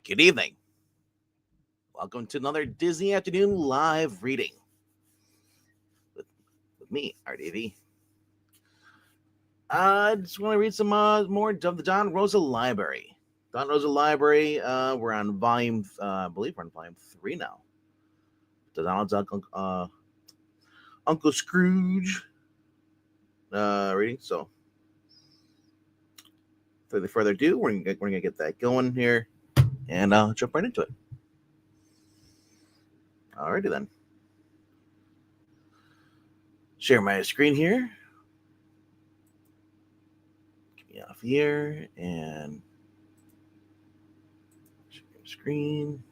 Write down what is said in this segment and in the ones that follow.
Good evening. Welcome to another Disney Afternoon live reading with me, RDV. I just want to read some more of the Don Rosa Library. Don Rosa Library, we're on volume, I believe we're on volume 3 now. The Donald's Uncle Scrooge reading. So, without further ado, we're gonna get that going here, and I'll jump right into it. Alrighty then. Share my screen here. Get me off here and share screen.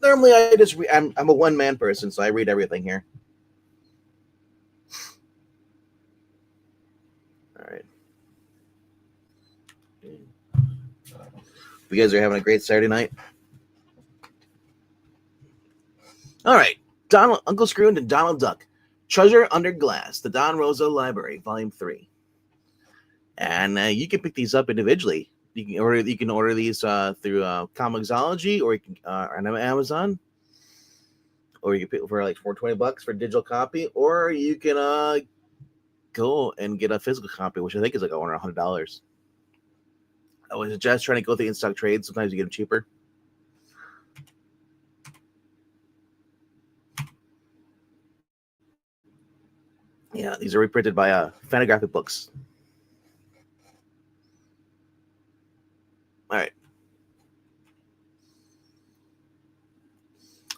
Normally, I just I'm a one man person, so I read everything here. All right. You guys are having a great Saturday night. All right. Uncle Scrooge and Donald Duck, Treasure Under Glass, the Don Rosa Library, Volume 3. And you can pick these up individually. You can order these through Comixology, or you can on Amazon, or you can pick for like $420 for a digital copy, or you can go and get a physical copy, which I think is like over $100. I was just trying to go through in-stock trades. Sometimes you get them cheaper. Yeah, these are reprinted by Fantagraphics books. All right.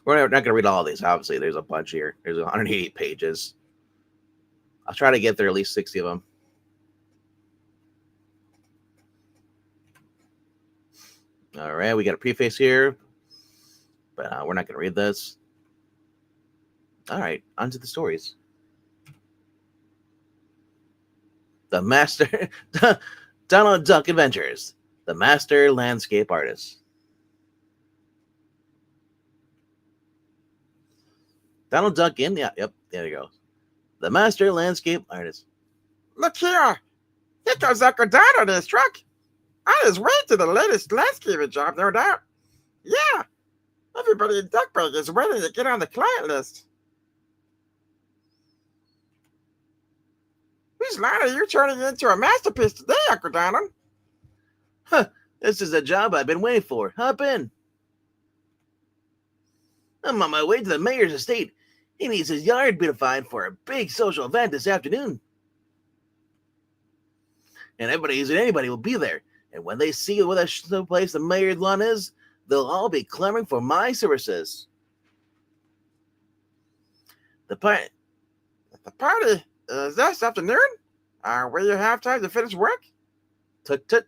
We're not going to read all of these, obviously. There's a bunch here. There's 188 pages. I'll try to get there at least 60 of them. All right, we got a preface here, but we're not going to read this. All right, on to the stories. The Master, Donald Duck Adventures, the Master Landscape Artist. Donald Duck in, yep, there you go. The Master Landscape Artist. Look here, here goes Uncle Donald in his truck. On his way to the latest landscaping job, no doubt. Yeah, everybody in Duckburg is waiting to get on the client list. Whose line are you turning into a masterpiece today, Uncle Donald? Huh, this is a job I've been waiting for. Hop in. I'm on my way to the mayor's estate. He needs his yard beautified for a big social event this afternoon. And anybody will be there. And when they see what a place the mayor's lawn is, they'll all be clamoring for my services. The party is this afternoon? Will you have time to finish work? Tut tut.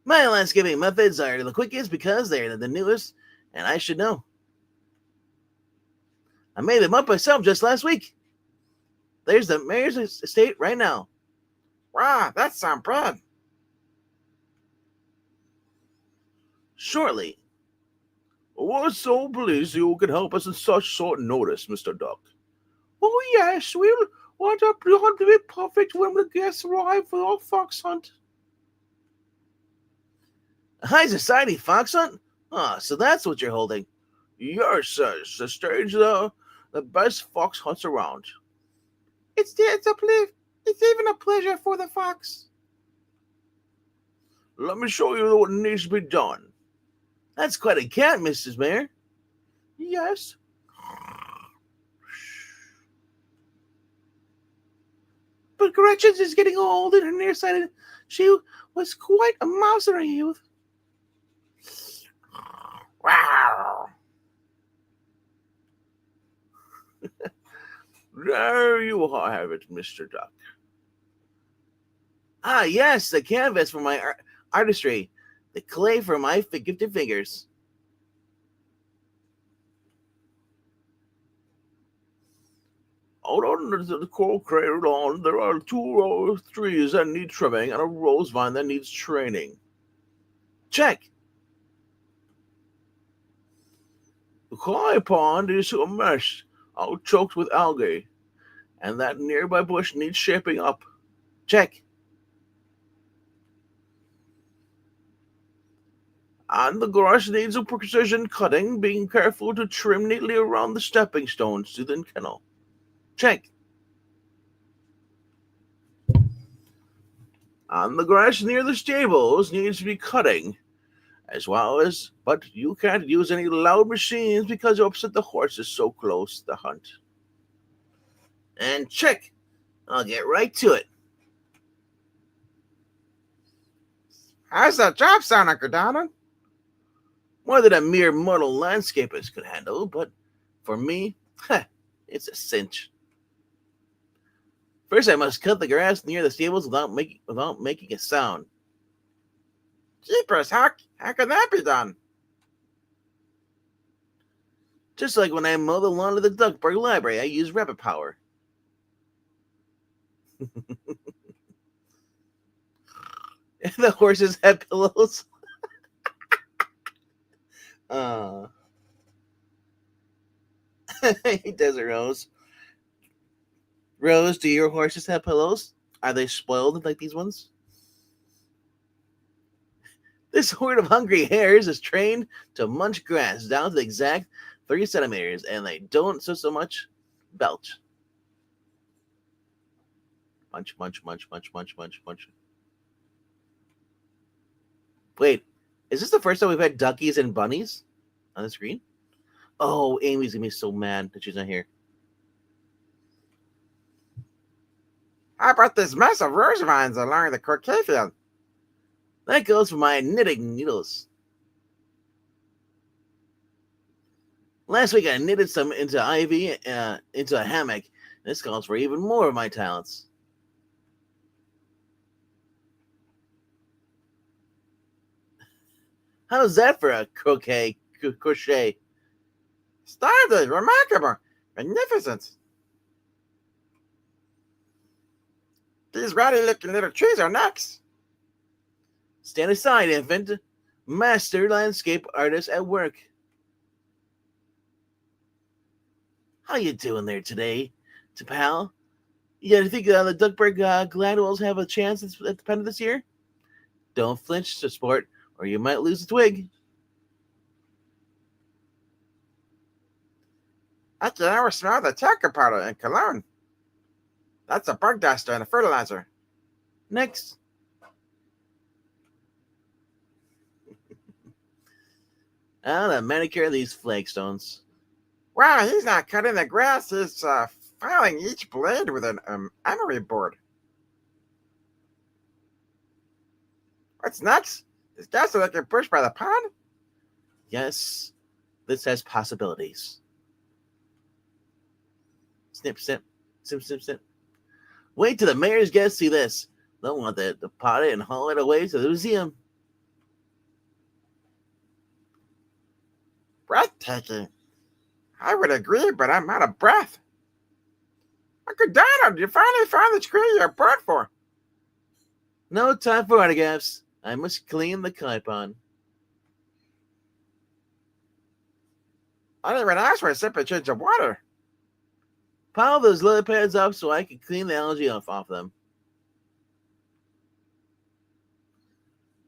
My landscaping methods are the quickest because they're the newest, and I should know. I made them up myself just last week. There's the mayor's estate right now. Wow, that sounds bad. Shortly. We're so pleased you can help us in such short notice, Mr. Duck. Oh, yes, we'll want our plan to be perfect when the guests arrive for our fox hunt. A high society fox hunt? Ah, so that's what you're holding. Yes, sir. The stage the best fox hunts around. It's even a pleasure for the fox. Let me show you what needs to be done. That's quite a cat, Mrs. Mayor. Yes. But Gretchen is getting old and her nearsighted. She was quite a mouse in her youth. Wow. There you have it, Mr. Duck. Ah, yes, the canvas for my artistry, the clay for my gifted fingers. Out on the coral lawn, there are two trees that need trimming and a rose vine that needs training. Check. The koi pond is a mess, all choked with algae, and that nearby bush needs shaping up. Check. And the grass needs a precision cutting, being careful to trim neatly around the stepping stones to the kennel. Check. And the grass near the stables needs to be cutting, as well as, but you can't use any loud machines because you upset the horses so close to the hunt. And check. I'll get right to it. How's that job sound, Uncle Donald? More than a mere mortal landscapist could handle, but for me, it's a cinch. First, I must cut the grass near the stables without making a sound. Jeepers, how can that be done? Just like when I mow the lawn of the Duckburg Library, I use rabbit power. The horses have pillows. He does it, Rose. Rose, do your horses have pillows? Are they spoiled like these ones? This horde of hungry hares is trained to munch grass down to the exact 3 centimeters, and they don't so much belch. Munch, munch, munch, munch, munch, munch, munch. Wait, is this the first time we've had duckies and bunnies on the screen? Oh, Amy's gonna be so mad that she's not here. How about this mess of rose vines along the croquet field? That goes for my knitting needles. Last week I knitted some into ivy, into a hammock. This calls for even more of my talents. How's that for a crochet? Splendid, remarkable, magnificent. These ratty-looking little trees are next. Stand aside, infant. Master landscape artist at work. How you doing there today, pal? You think the Duckburg Gladwells have a chance at the pennant this year? Don't flinch, sport, or you might lose a twig. I can always smell the talcum powder and cologne. That's a bug duster and a fertilizer. Next. The manicure of these flagstones. Wow, he's not cutting the grass. He's filing each blade with an emery board. What's next? Is gas looking pushed by the pond? Yes, this has possibilities. Snip, snip, snip, snip, snip. Wait till the mayor's guests see this. They'll want to pot it and haul it away to the museum. Breathtaking. I would agree, but I'm out of breath. Uncle Donald, you finally found the tree you're born for. No time for autographs. I must clean the koi pond. I didn't even ask for a simple change of water. Pile those lily pads up so I can clean the algae off them.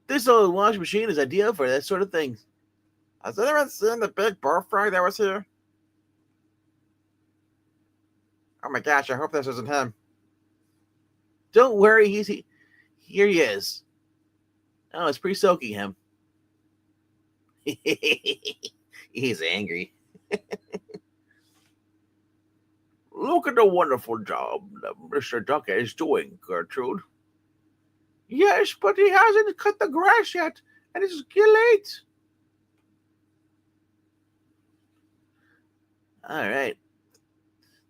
This old washing machine is ideal for that sort of thing. Has anyone seen the big bullfrog that was here? Oh my gosh, I hope this isn't him. Don't worry, here he is. Oh, it's pre-soaking him. He's angry. Look at the wonderful job that Mr. Duck is doing, Gertrude. Yes, but he hasn't cut the grass yet, and it's late. All right.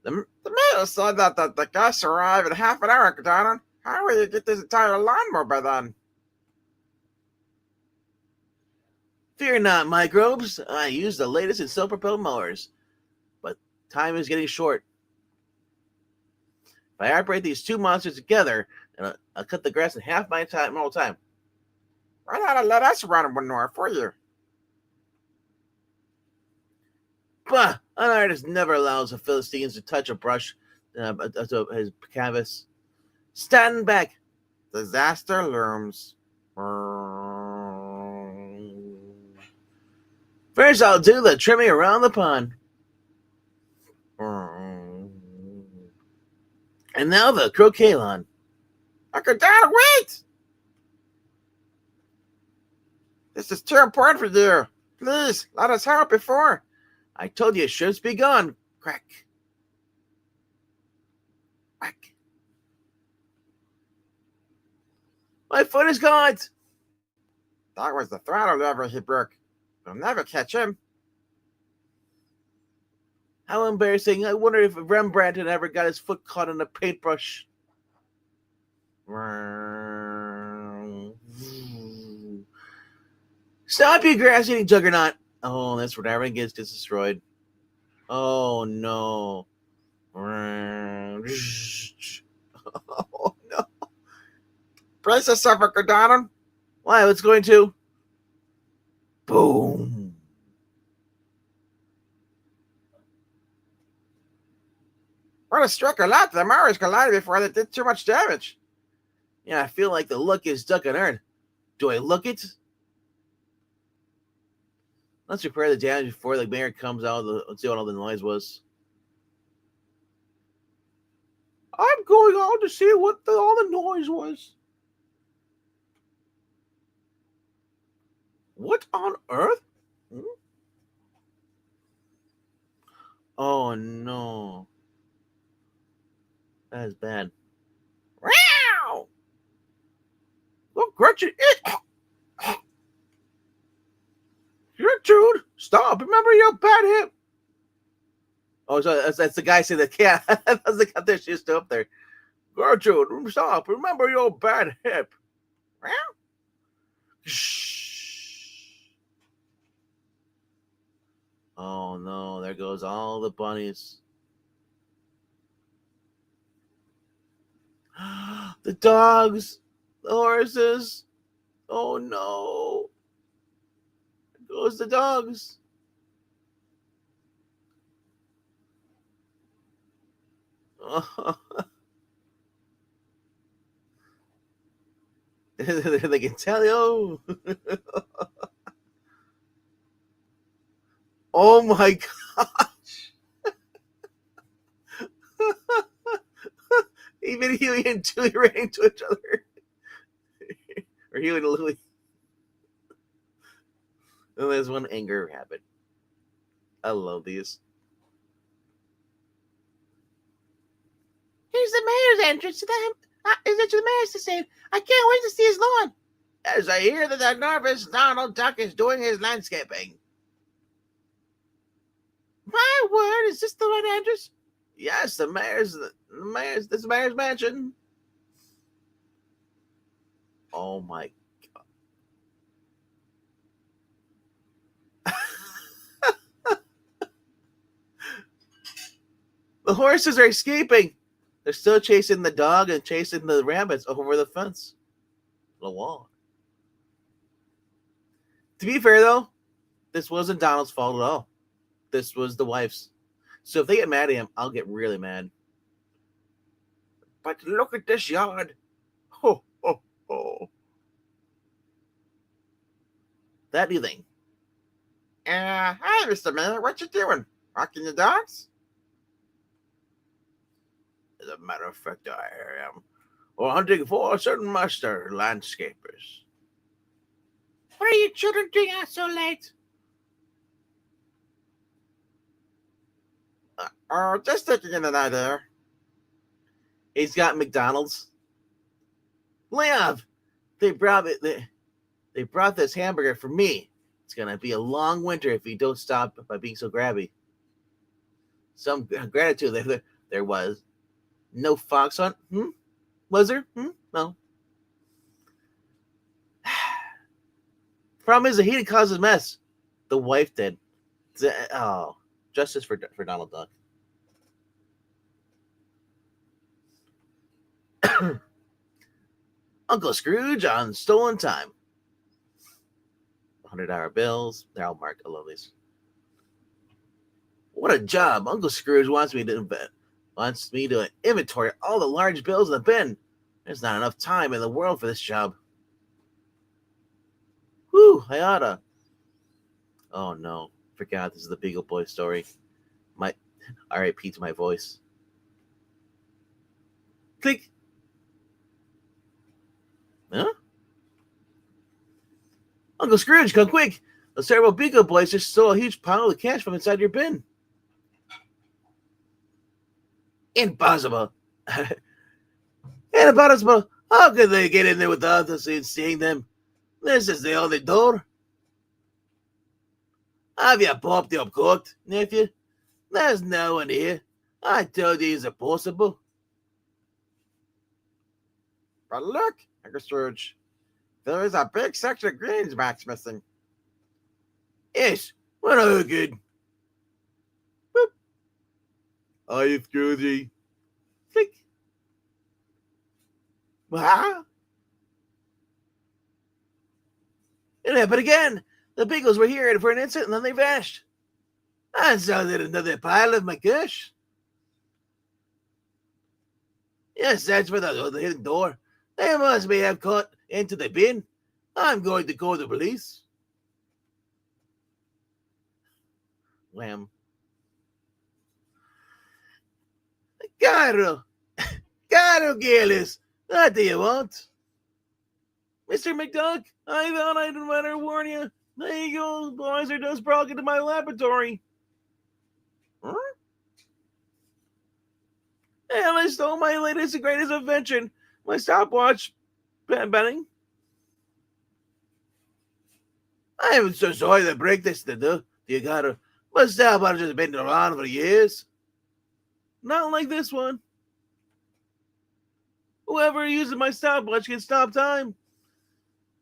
The mayor said that the guests arrive in half an hour, Uncle Donald. How will you get this entire lawnmower by then? Fear not, microbes. I use the latest in self-propelled mowers, but time is getting short. If I operate these two monsters together, and I'll cut the grass in half my time all the time. Why not let us run one more for you? Bah! An artist never allows the Philistines to touch a brush to his canvas. Stand back. Disaster looms. First, I'll do the trimming around the pond. And now the croquet lawn. Uncle Donald, wait! This is too important for you. Please, let us help before. I told you it should be gone. Crack. Crack. My foot is gone. That was the throttle lever he broke. We'll never catch him. How embarrassing. I wonder if Rembrandt had ever got his foot caught in a paintbrush. Stop, you grass-eating juggernaut. Oh, that's what everything gets destroyed. Oh, no. Oh, no. Brace yourself, Uncle Donald. Why, what's going to? Boom. What a struck a lot. The Mars collided before they did too much damage. Yeah, I feel like the look is stuck on Earth. Do I look it? Let's repair the damage before the mayor comes out. Let's see what all the noise was. I'm going out to see what all the noise was. What on earth? Oh no. That is bad. Wow! Look, Gretchen, Gertrude, stop. Remember your bad hip. Oh, so that's the guy saying that cat. That's the cat there. She's still up there. Gertrude, stop. Remember your bad hip. Shh. Oh no, there goes all the bunnies. The dogs, the horses. Oh no. There goes the dogs. Oh. They can tell you. Oh my gosh. Even Huey and Dewey ran into each other. Or Huey and Louie. And there's one anger habit. I love these. Here's the mayor's entrance to the mayor's estate. I can't wait to see his lawn. As I hear that the nervous Donald Duck is doing his landscaping. My word, is this the right address? Yes, the mayor's mansion. Oh my god. The horses are escaping. They're still chasing the dog and chasing the rabbits over the fence. The wall. To be fair though, this wasn't Donald's fault at all. This was the wife's. So if they get mad at him, I'll get really mad. But look at this yard. Ho, ho, ho. That do you think? Hi, Mr. Mayor. What you doing? Walking your dogs? As a matter of fact, I am. Or hunting for a certain master landscapers. What are you children doing out so late? Just taking in the night air. He's got McDonald's. Leon, they brought this hamburger for me. It's gonna be a long winter if you don't stop by being so grabby. Some gratitude there was. No fox hunt? Was there? No. Problem is that he didn't cause a mess. The wife did. Oh, justice for Donald Duck. Uncle Scrooge on Stolen Time. $100 bills. They're all marked. I love these. What a job! Uncle Scrooge wants me to inventory all the large bills in the bin. There's not enough time in the world for this job. Whew, I oughta. Oh no, forgot this is the Beagle Boy story. My R.I.P. to my voice. Click. Huh? Uncle Scrooge, come quick! Those terrible Beagle Boys just stole a huge pile of cash from inside your bin. Impossible. Impossible. How could they get in there without us seeing them? This is the only door. Have you popped up cooked, nephew? There's no one here. I told you it's impossible. But look, Uncle Scrooge, there is a big section of greenbacks missing. Yes, well, no good. Boop. Hi, Scroogey. Click. Wow. It happened again. The Beagles were here for an instant and then they vanished. I saw that another pile of my cash. Yes, that's for the hidden door. They must be have caught into the bin. I'm going to call the police. Wham. Caro, Gillis, what do you want? Mr. McDuck, I thought I'd better warn you. The Eagle boys are just broke into my laboratory. Huh? And they stole my latest and greatest invention, my stopwatch betting. I am so sorry to break this to do. You gotta, but stopwatch has been around for years. Not like this one. Whoever uses my stopwatch can stop time.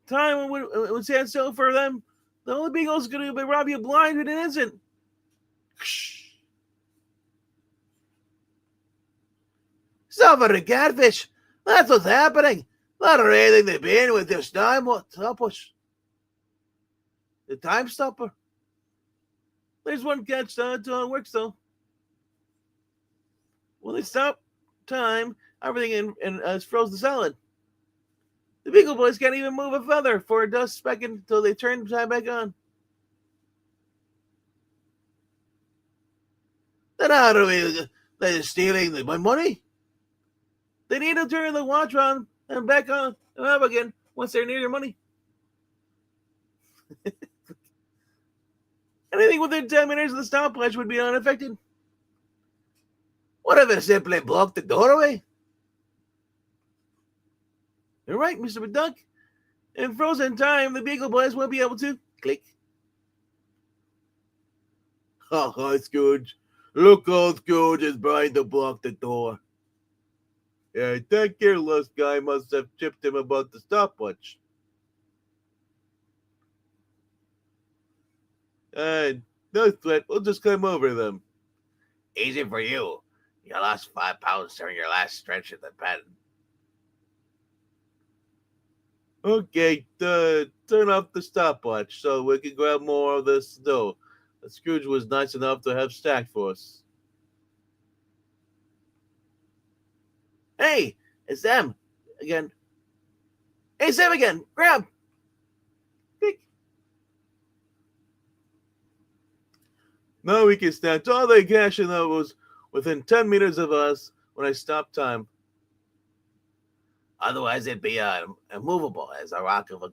Time would stand still for them. The only Beagle's going to rob you blind when it isn't. Stop for the catfish. That's what's happening. Not anything they've been with this time. What stopwatch? The time stopper. There's one catch to work though. When they stop time, everything is frozen solid. The Beagle Boys can't even move a feather for a dust speck until they turn time back on. Then how do we? They're stealing my money. They need to turn the watch on and back on and up again once they're near your money. Anything within 10 minutes of the stopwatch would be unaffected. What if it simply blocked the doorway? You're right, Mr. McDuck. In frozen time, the Beagle Boys won't be able to click. Ha ha, Scrooge. Look, old Scrooge is trying to block the door. Yeah, that careless guy must have chipped him about the stopwatch. No sweat, we'll just climb over them. Easy for you. You lost 5 pounds during your last stretch in the pen. Okay, turn off the stopwatch so we can grab more of this dough that Scrooge was nice enough to have stacked for us. Hey, it's them again. Hey, Sam again. Grab. Quick. Now we can snatch all the cash that was within 10 meters of us when I stop time. Otherwise, it'd be immovable as a rock of a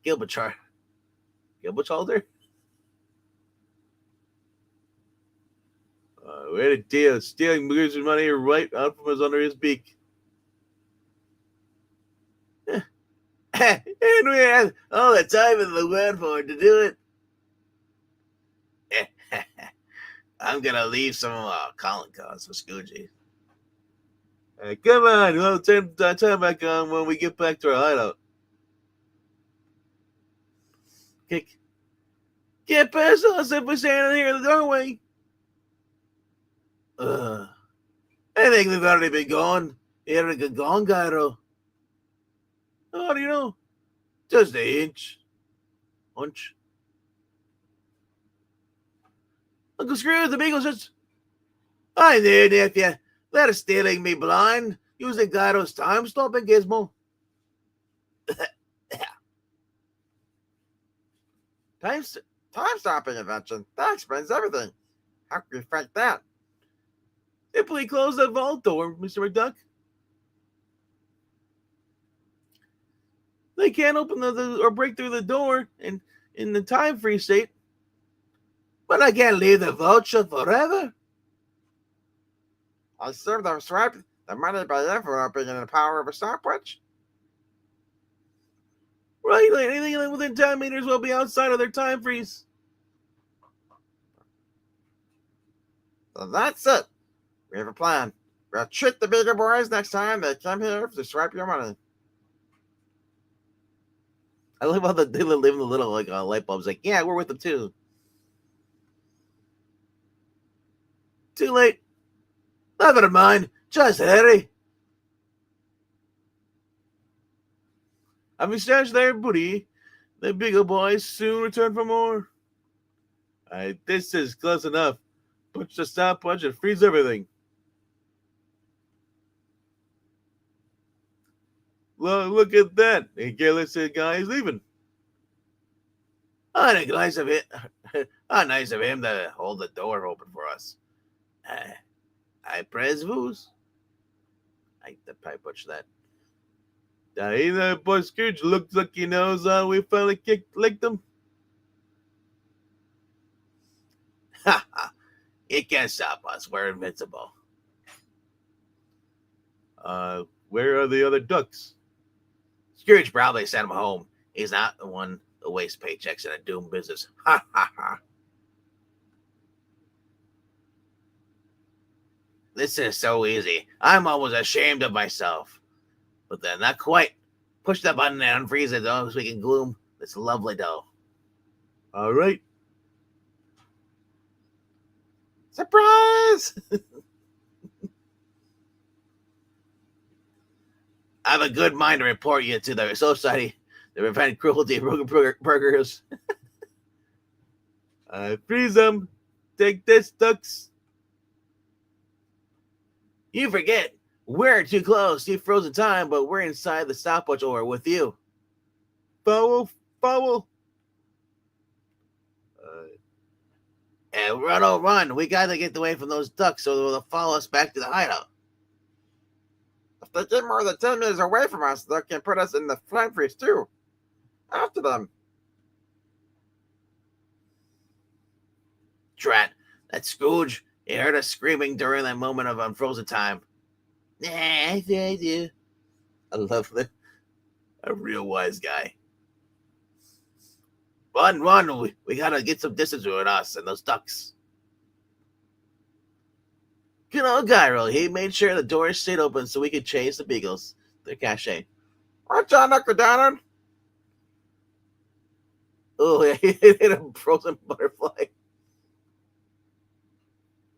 Gilbert shoulder. Way to deal, stealing Scrooge's money right out from under his beak. And we had all the time in the world for it to do it. I'm gonna leave some calling cards for Scroogey. Come on, we'll turn the time back on when we get back to our hideout. Kick. Get past us if we're standing here in the doorway. I think they've already been gone. Here we go, Gyro. How do you know? Just an inch. Hunch. Uncle Scrooge, the Beagle's just... Hi there, nephew. They're stealing me blind, using Gyro's time-stopping gizmo. Time-stopping invention. That explains everything. How can we fight that? Simply close the vault door, Mr. McDuck. They can't open or break through the door in the time-free state. But I can't leave the vault shut forever. I assume they're swiping the money by enveloping in the power of a stopwatch. Right, like anything within 10 meters will be outside of their time freeze. So that's it. We have a plan. We'll trick the bigger boys next time they come here to swipe your money. I love how they live in the little light bulbs. Like, yeah, we're with them too. Too late. Never mind. Just hurry. Having stashed their booty, the bigger boys soon return for more. This is close enough. Push the stopwatch and freeze everything. Look at that. The careless guy is leaving. Oh, nice of it. Nice of him to hold the door open for us. I press vous. I butchered that. Hey, boy Scrooge looks like he knows we finally licked him. Ha ha. It can't stop us. We're invincible. Where are the other ducks? Scrooge probably sent him home. He's not the one to waste paychecks in a doomed business. Ha ha ha. This is so easy. I'm almost ashamed of myself. But then, not quite. Push the button and unfreeze it, though, so we can gloom this lovely dough. All right. Surprise! I have a good mind to report you to the Society to Prevent Cruelty Burgers. Freeze them. Take this, ducks. You forget, we're too close to frozen time, but we're inside the stopwatch or with you. Foul. And run, oh run. We got to get away from those ducks so they'll follow us back to the hideout. If they get more than 10 meters away from us, they can put us in the flame freeze too. After them. Drat, that Scrooge, he heard us screaming during that moment of unfrozen time. Nah, I do. I love that. A real wise guy. Run. We gotta get some distance between us and those ducks. Good old Gyro, he made sure the doors stayed open so we could chase the beagles. Their cachet. Watch out, Uncle Donald. Oh, yeah, he hit a frozen butterfly.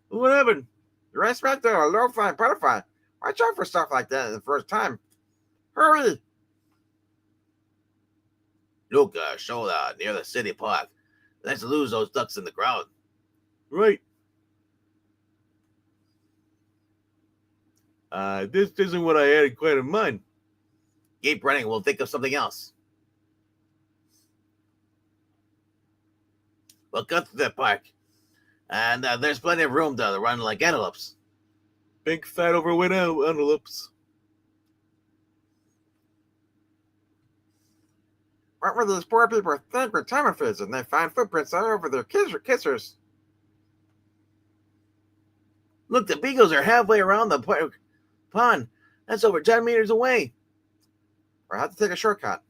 What happened? You're inspecting a low-flying butterfly. Watch out for stuff like that the first time. Hurry! Look, show near the city park. Let's lose those ducks in the ground. Right. This isn't what I had quite in mind. Keep running, we'll think of something else. We'll cut through the park. And there's plenty of room to run like antelopes. Big fat overweight antelopes. What will these poor people think with time freeze and they find footprints all over their kissers? Look, the beagles are halfway around the pond. That's over 10 meters away. We'll have to take a shortcut.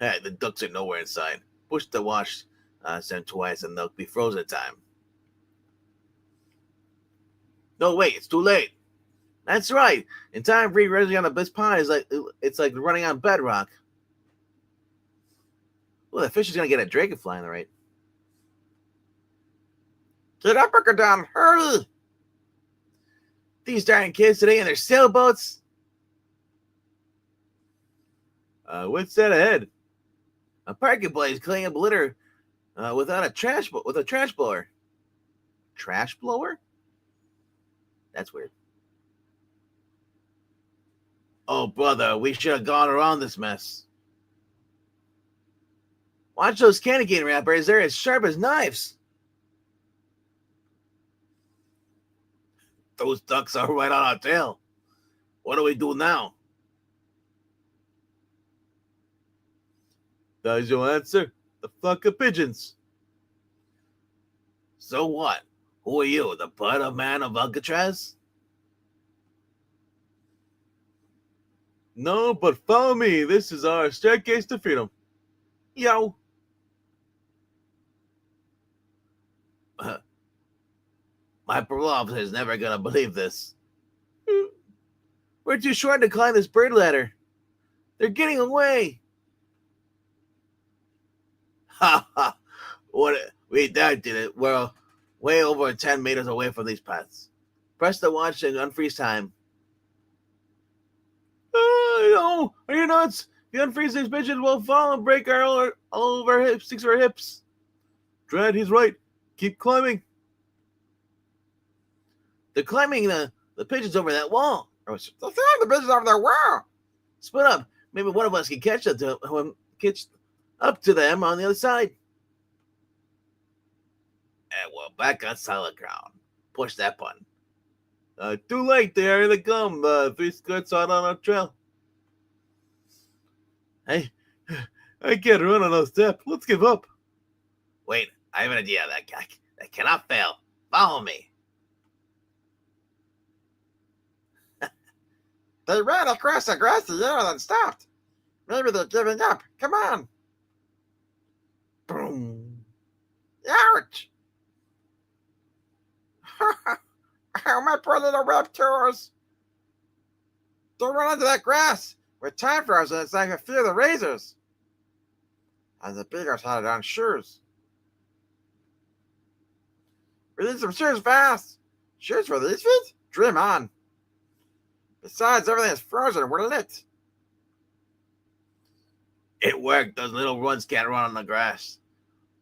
Hey, the ducks are nowhere inside. Push the wash send twice and they'll be frozen time. No, wait, it's too late. That's right. In time, free running on this pond is like running on bedrock. Well, the fish is gonna get a dragonfly on the right. Get up, Uncle Don, hurry! These darn kids today in their sailboats. What's that ahead? A parking place cleaning up litter without a trash blower. Trash blower? That's weird. Oh, brother, we should have gone around this mess. Watch those candy cane wrappers. They're as sharp as knives. Those ducks are right on our tail. What do we do now? There's your answer. The flock of pigeons. So what? Who are you, the butt of man of Alcatraz? No, but follow me. This is our staircase to freedom. Yo. My parole officer is never gonna believe this. We're too short to climb this bird ladder. They're getting away. Ha ha! What? We did it. We're way over 10 meters away from these paths. Press the watch and unfreeze time. No, are you nuts? The unfreeze these pigeons will fall and break all of our hips, 6 of our hips. Dread, he's right. Keep climbing. They're climbing the pigeons over that wall. They're throwing the pigeons over their wall. Split up. Maybe one of us can catch up to them on the other side. And we're back on solid ground. Push that button. Too late. Here they come. 3 skirts out on our trail. Hey, I can't run on a step. Let's give up. Wait, I have an idea. That cannot fail. Follow me. They ran across the grassy area and stopped. Maybe they're giving up. Come on. Boom. Ouch. Oh, my poor little raptors. Don't run into that grass. With time frozen, it's like a few of the razors. And the beagles had it on shoes. We need some shoes fast. Shoes for these feet? Dream on. Besides, everything is frozen. We're lit. It worked. Those little runs can't run on the grass.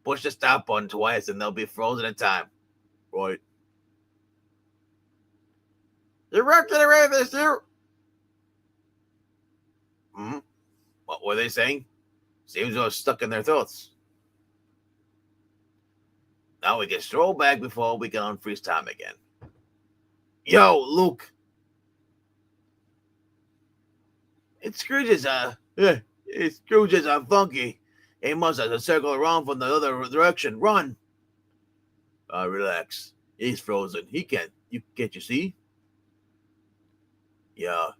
Push the stop button twice and they'll be frozen in time. Right. You won't get away with this, you. What were they saying? Seems they were stuck in their thoughts. Now we can stroll back before we can unfreeze time again. Yo, Luke. It's Scrooge's, it's Scrooge's funky. He must have to circle around from the other direction. Run. Relax. He's frozen. He can't you see? Yeah.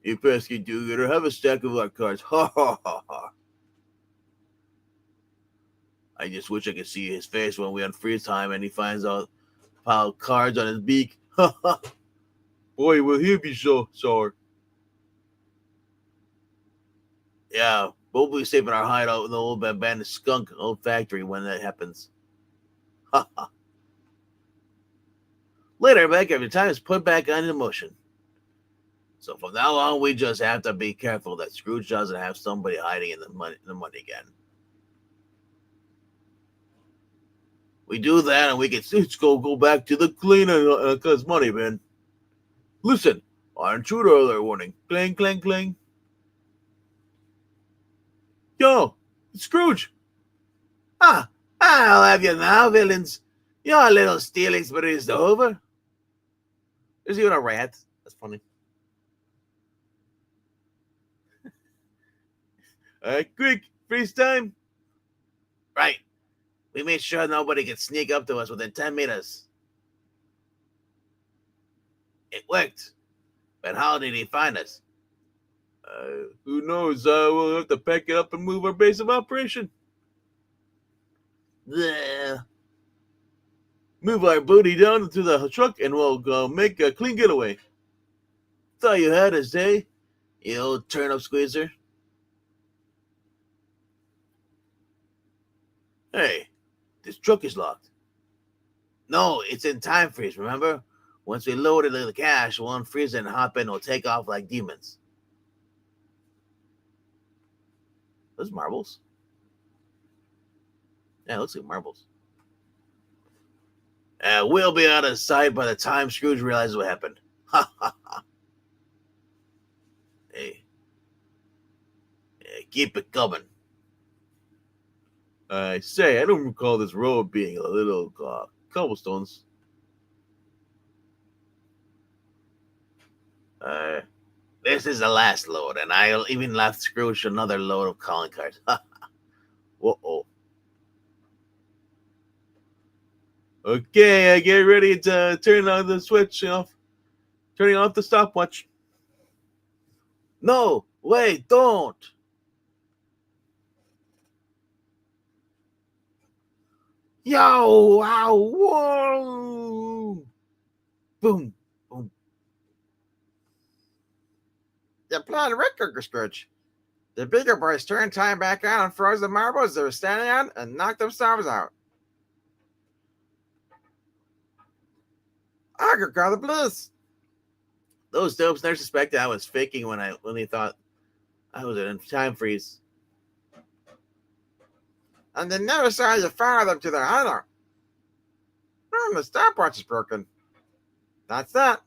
You pesky do-gooder. Have a stack of our cards. Ha ha ha ha. I just wish I could see his face when we unfreeze time and he finds out a pile of cards on his beak. Ha ha. Boy, will he be so sore. Yeah, we'll be safe in our hideout in the old abandoned skunk old factory when that happens. Ha ha. Later, back every time is put back into motion. So from now on, we just have to be careful that Scrooge doesn't have somebody hiding in the money again. We do that, and we can go back to the cleaner cause money bin. Listen, our intruder alert warning. Clang, clang, clang. Yo, it's Scrooge. I'll have you now, villains. Your little stealing spree is over. There's even a rat. That's funny. Quick, freeze time. Right. We made sure nobody could sneak up to us within 10 meters. It worked. But how did he find us? Who knows? We'll have to pack it up and move our base of operation. Bleh. Move our booty down to the truck and we'll make a clean getaway. Thought you had us, eh? You old turnip squeezer. Hey, this truck is locked. No, it's in time freeze, remember? Once we load it in the cash, we'll unfreeze it and hop in and we'll take off like demons. Those marbles? Yeah, it looks like marbles. We'll be out of sight by the time Scrooge realizes what happened. Ha ha ha. Hey. Keep it coming. I say, I don't recall this road being a little cobblestones. This is the last load, and I'll even left Scrooge another load of calling cards. Whoa. Okay, get ready to turn on the switch off. Turning off the stopwatch. No, wait, don't. Yo, wow, whoa. Boom, boom. You playing record, Scrooge. The bigger boys turned time back on and froze the marbles they were standing on and knocked themselves out. I could call the police. Those dopes never suspected I was faking when they thought I was in a time freeze. And they never saw you follow them to their hideout. The stopwatch is broken. That's that.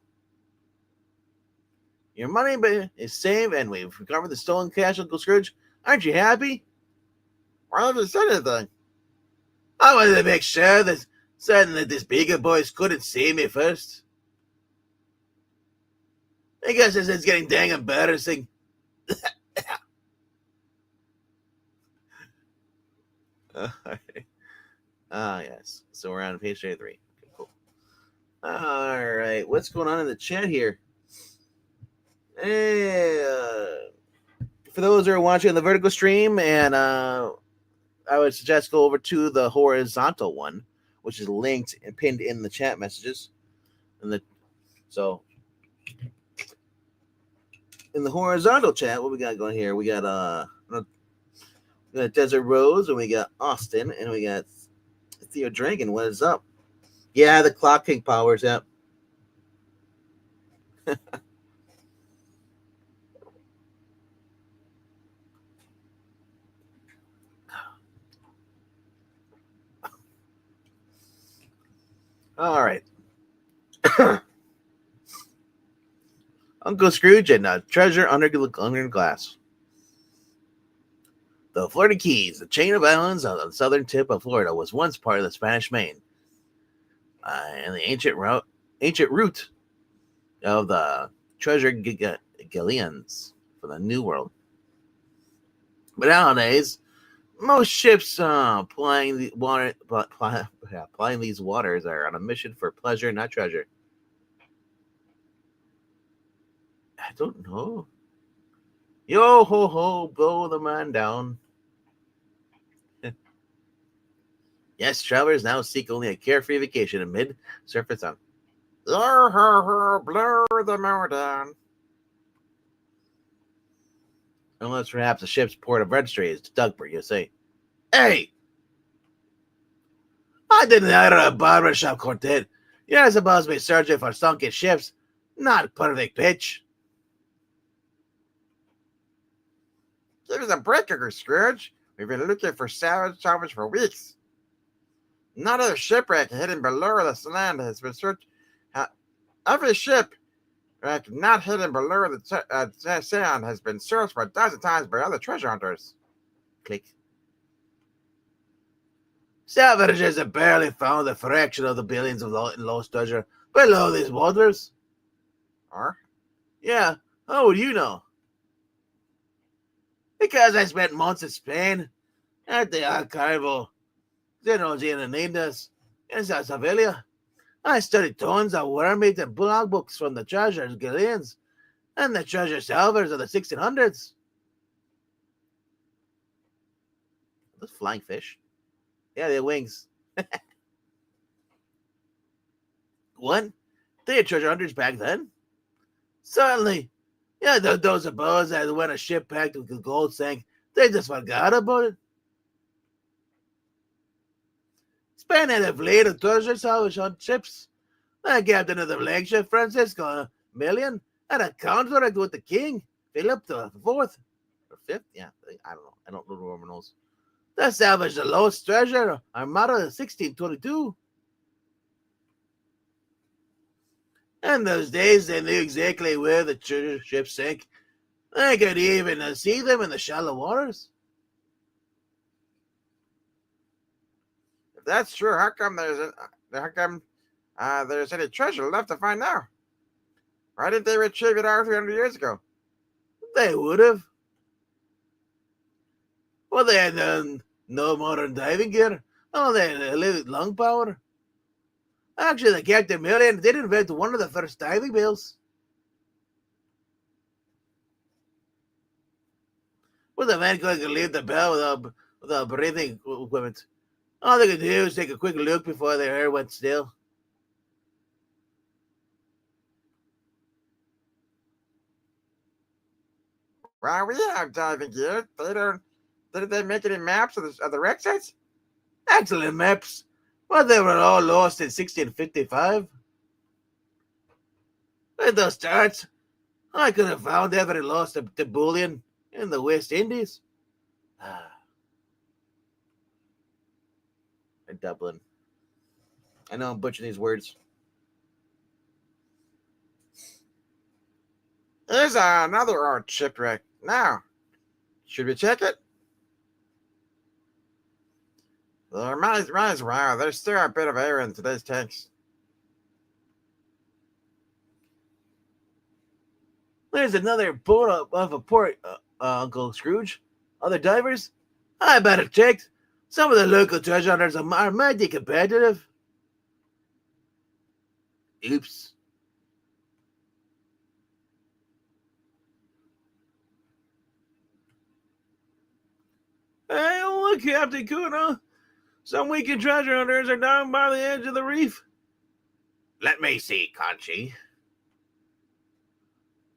Your money is saved, and we've recovered the stolen cash, Uncle Scrooge. Aren't you happy? Why have you said anything? I wanted to make sure that these bigger boys couldn't see me first. I guess it's getting dang embarrassing. Yes. So we're on page 33. Okay, cool. All right. What's going on in the chat here? Hey, for those who are watching the vertical stream, and I would suggest go over to the horizontal one, which is linked and pinned in the chat messages. So in the horizontal chat, what we got going here? We got Desert Rose, and we got Austin, and we got Theo Dragon. What is up? Yeah, the Clock King powers up. All right. Uncle Scrooge and Treasure Under Glass. The Florida Keys, the chain of islands on the southern tip of Florida, was once part of the Spanish Main, and the ancient route of the treasure galleons for the New World. But nowadays, most ships plying these waters are on a mission for pleasure, not treasure. I don't know. Yo ho ho, blow the man down. Yes, travelers now seek only a carefree vacation amid surface sun. Yo ho ho, blow the man down. Unless perhaps the ship's port of registry is Duckburg, you say. Hey! I didn't hire a barbershop quartet. You're supposed to be searching for sunken ships, not perfect pitch. Give us a break, Scrooge. We've been looking for salvage for weeks. Not a shipwreck hidden below the land has been searched. Every shipwreck not hidden below the sand has been searched for a dozen times by other treasure hunters. Click. Salvagers have barely found a fraction of the billions of lost treasure below these waters. Or? Yeah, how would you know? Because I spent months in Spain, at the Archival Generalinas in Sevilla. I studied tons of worm-eaten and blog books from the treasure galleons and the treasure salvers of the 1600s. Those flying fish? Yeah, they have wings. What? They had treasure hunters back then? Certainly. Yeah, those abodes that when a ship packed with gold sank, they just forgot about it. Spain had a fleet of treasure salvage on ships. The captain of the flagship, Francisco Million, had a contract with the king, Philip the Fourth, or Fifth. Yeah, I don't know. I don't know the Roman numerals. To salvage the lost treasure, Armada 1622. In those days, they knew exactly where the treasure ships sank. They could even see them in the shallow waters. If that's true, how come there's any treasure left to find now? Why didn't they retrieve it all 300 years ago? They would have. Well, they had no modern diving gear. Oh, they had lung power. Actually, the Captain Million did invent one of the first diving bells. Well, the man couldn't leave the bell without breathing equipment. All they could do was take a quick look before their hair went still. Well, we have diving gear. Didn't they make any maps of the wreck sites? Excellent maps, but they were all lost in 1655. With those charts, I could have found every lost to bullion in the West Indies. In Dublin. I know I'm butchering these words. Here's another old shipwreck. Now, should we check it? Might as well. There's still a bit of air in today's tanks. There's another boat off a port, Uncle Scrooge. Other divers? I better check. Some of the local treasure hunters are mighty competitive. Oops. Hey, look, Captain Kuna. Some weekend treasure hunters are down by the edge of the reef. Let me see, Conchi.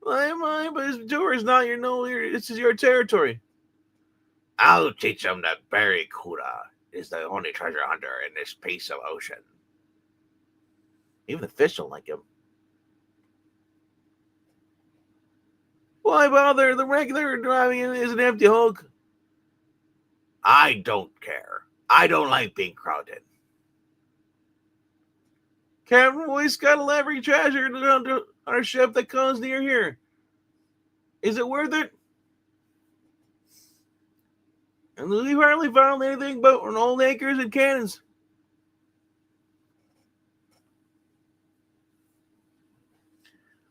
But this tour is not this is your territory. I'll teach them that Barry Kuda is the only treasure hunter in this piece of ocean. Even the fish don't like him. Why bother? The wreck they're driving in is an empty hulk. I don't care. I don't like being crowded. Captain, we scuttle every treasure on our ship that comes near here. Is it worth it? And we hardly found anything but old anchors and cannons.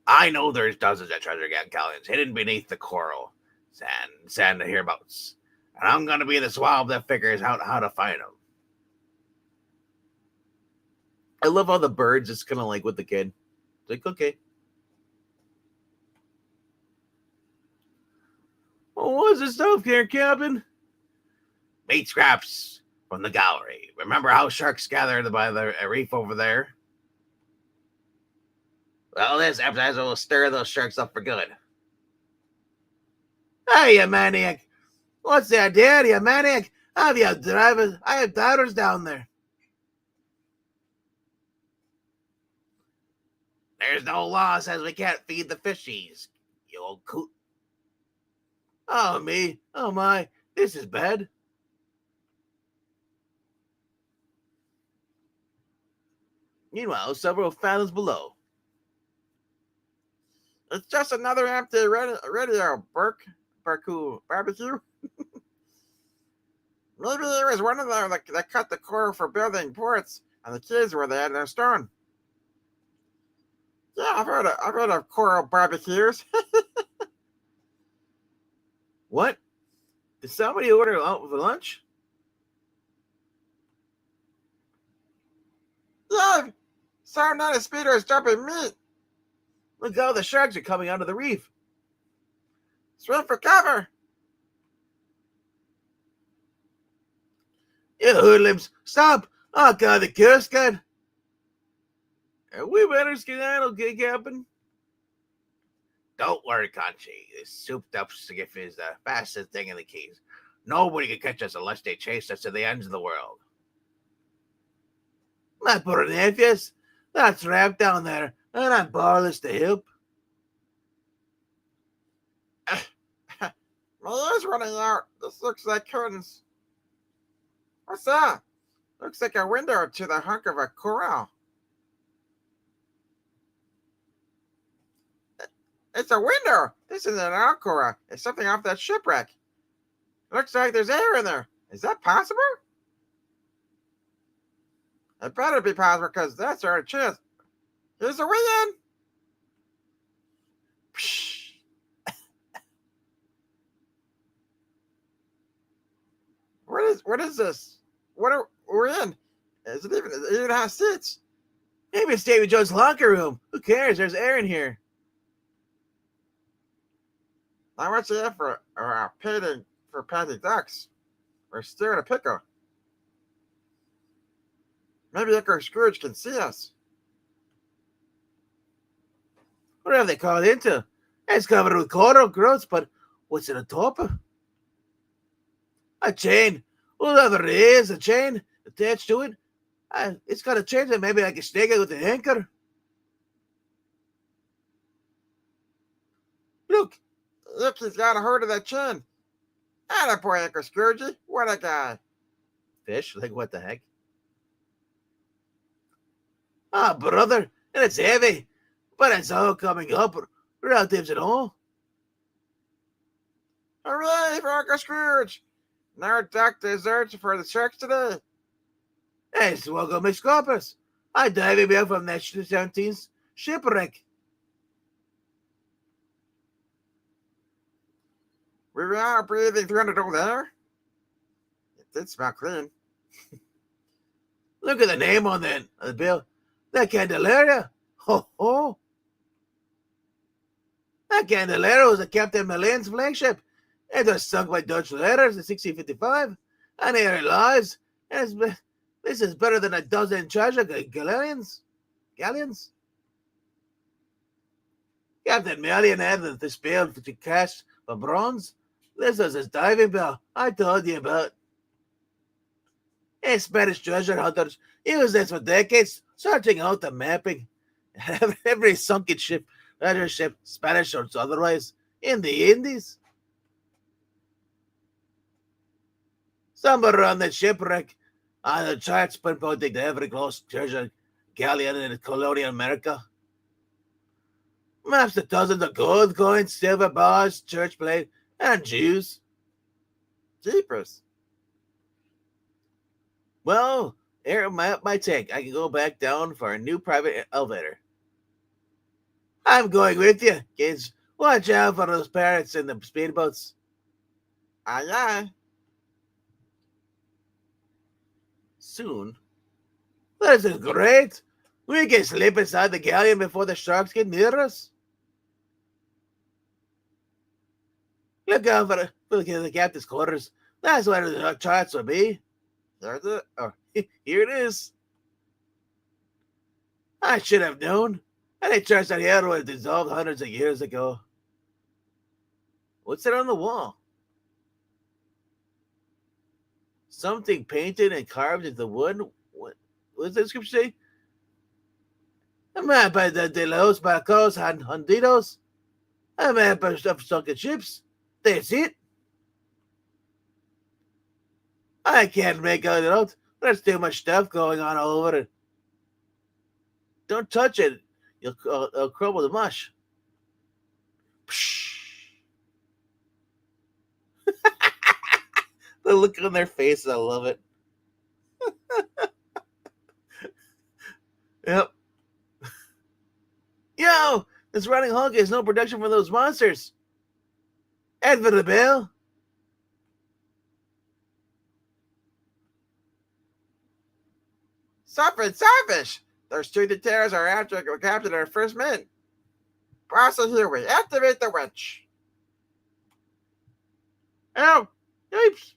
I know there's dozens of treasure galleons hidden beneath the coral sand hereabouts. And I'm going to be the swab that figures out how to find them. I love how the birds is kind of like with the kid. It's like, okay. Well, what's the stuff here, Captain? Meat scraps from the gallery. Remember how sharks gathered by the reef over there? Well, this appetizer will stir those sharks up for good. Hey, you maniac! What's the idea, you maniac? I have divers down there. There's no law says we can't feed the fishies, you old coot. Oh, me. Oh, my. This is bad. Meanwhile, several fathoms below. It's just another empty radio, Barku barbecue. Maybe it was one of them that cut the core for building ports, and the kids were there in their stone. Yeah, I've heard of coral barbecues. What? Did somebody order out for lunch? Yeah, sound not a speeder is jumping meat. Look how the sharks are coming out of the reef. Swim for cover. You hoodlums, stop! Oh, God, the Coast Guard. We better skedaddle, Captain. Don't worry, Conchi. This souped up skiff is the fastest thing in the Keys. Nobody can catch us unless they chase us to the ends of the world. My poor nephews, That's trapped down there, and I'm powerless to help. My ear's running out. This looks like curtains. What's that? Looks like a window to the hunk of a corral. It's a window. This isn't an alcora. It's something off that shipwreck. Looks like there's air in there. Is that possible? It better be possible because that's our chance. Here's the way in. Psh. What is this? We're in? Is it even has seats? Maybe it's David Jones' locker room. Who cares? There's air in here. Not much effort or painting for painting ducks. We're still in a pickle. Maybe Uncle Scrooge can see us. What have they called into? It's covered with coral growth, but what's in the top? A chain. Whatever it is, a chain attached to it. It's got a chain that maybe I can snake it with an anchor. Look, He's got a hold of that chain. Attaboy, Uncle Scroogey. What a guy. fish. Like, what the heck? Ah, brother, and it's heavy, but it's all coming up. Relatives and all. Hooray for Uncle Scrooge. No duck desserts for the sharks today. Hey, welcome, Miss Scorpus. I dived back from that 17th shipwreck. We were out breathing 300 old air. It did smell clean. Look at the name on the bill. That Candelaria. Ho ho. That Candelaria was the Captain Milan's flagship. It was sunk by Dutch letters in 1655. And here it lies. And this is better than a dozen treasure galleons. Captain Million had the spell to cash for bronze. This was his diving bell I told you about. And Spanish treasure hunters used this for decades, searching out the mapping. Every sunken ship, treasure ship, Spanish or otherwise, in the Indies. Somewhere around that shipwreck, on the charts pinpointing to every lost treasure galleon in colonial America. Maps to dozens of gold coins, silver bars, church plate, and Jews. Jeepers. Well, here my take. I can go back down for a new private elevator. I'm going with you, kids. Watch out for those pirates in the speedboats. Aye, aye. Soon. This is great. We can slip inside the galleon before the sharks get near us. Look out for the captain's quarters. That's where the charts will be. There's it. Oh, here it is. I should have known. Any church out here was dissolved hundreds of years ago. What's it on the wall? Something painted and carved into wood. What does the description say? A map by de los barcos and hundidos. A map of sunken ships. That's it. I can't make it out. There's too much stuff going on all over it. Don't touch it. It'll crumble the mush. The look on their faces, I love it. Yep. Yo, this running hunk is no protection for those monsters. And for the bell. Something selfish. Those two details are after the captain and our first mate. Process here, we activate the winch. Ow! Yipes!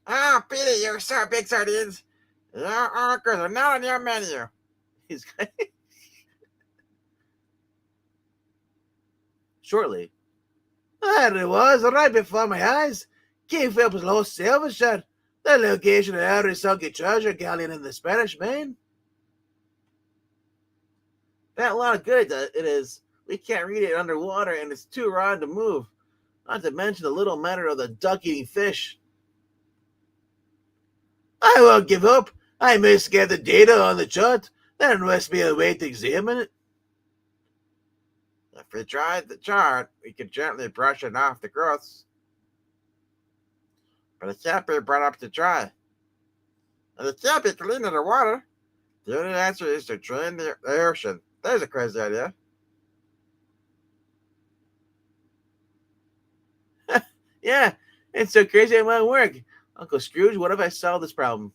Ah, Peter, you so big sardines. Your oracles are not on your menu. He's shortly. There it was, right before my eyes. King Philip's lost silver shot. The location of every sunken treasure galleon in the Spanish Main. That a lot of good it is. We can't read it underwater, and it's too raw to move. Not to mention the little matter of the duck-eating fish. I won't give up. I must get the data on the chart. There must be a way to examine it. If we tried the chart, we could gently brush it off the growths. But it can't be brought up to dry. And it can't be cleaned in the water. The only answer is to drain the ocean. There's a crazy idea. Yeah, it's so crazy it might work. Uncle Scrooge, what if I solve this problem?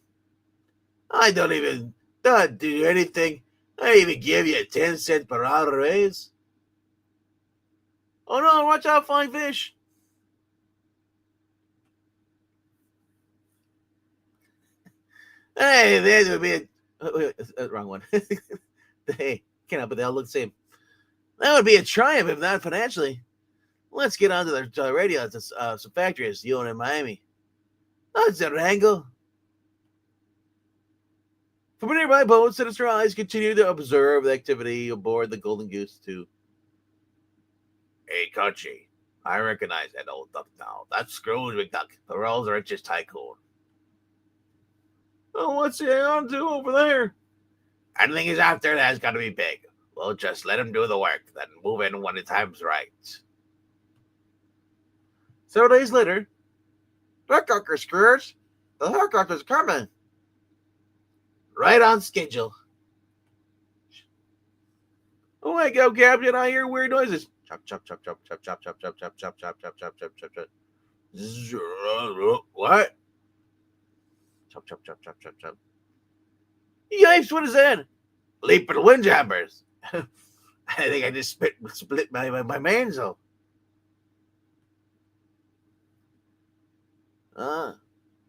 I don't do anything. I even give you a 10-cent per hour raise. Oh no, watch out, flying fish. Hey, there would be wrong one. Hey, can't help it, they all look the same. That would be a triumph if not financially. Let's get on to the radio to some factories you own in Miami. That's a wrangle. From nearby boats, sinister eyes continue to observe the activity aboard the Golden Goose 2. Hey, country, I recognize that old duck now. That's Scrooge McDuck, the world's richest tycoon. Oh, what's he on to over there? Anything he's after that has got to be big. We'll just let him do the work, then move in when the time's right. Several days later. Look, Uncle Scrooge. The helicopter's coming. Right on schedule. Oh my God, Captain, I hear weird noises. Chop, chop, chop, chop, chop, chop, chop, chop, chop, chop, chop, chop, chop, chop, chop, chop. What? Chop, chop, chop, chop, chop, chop. Yipes, what is that? Leap of the windjammers. I think I just split my manzel.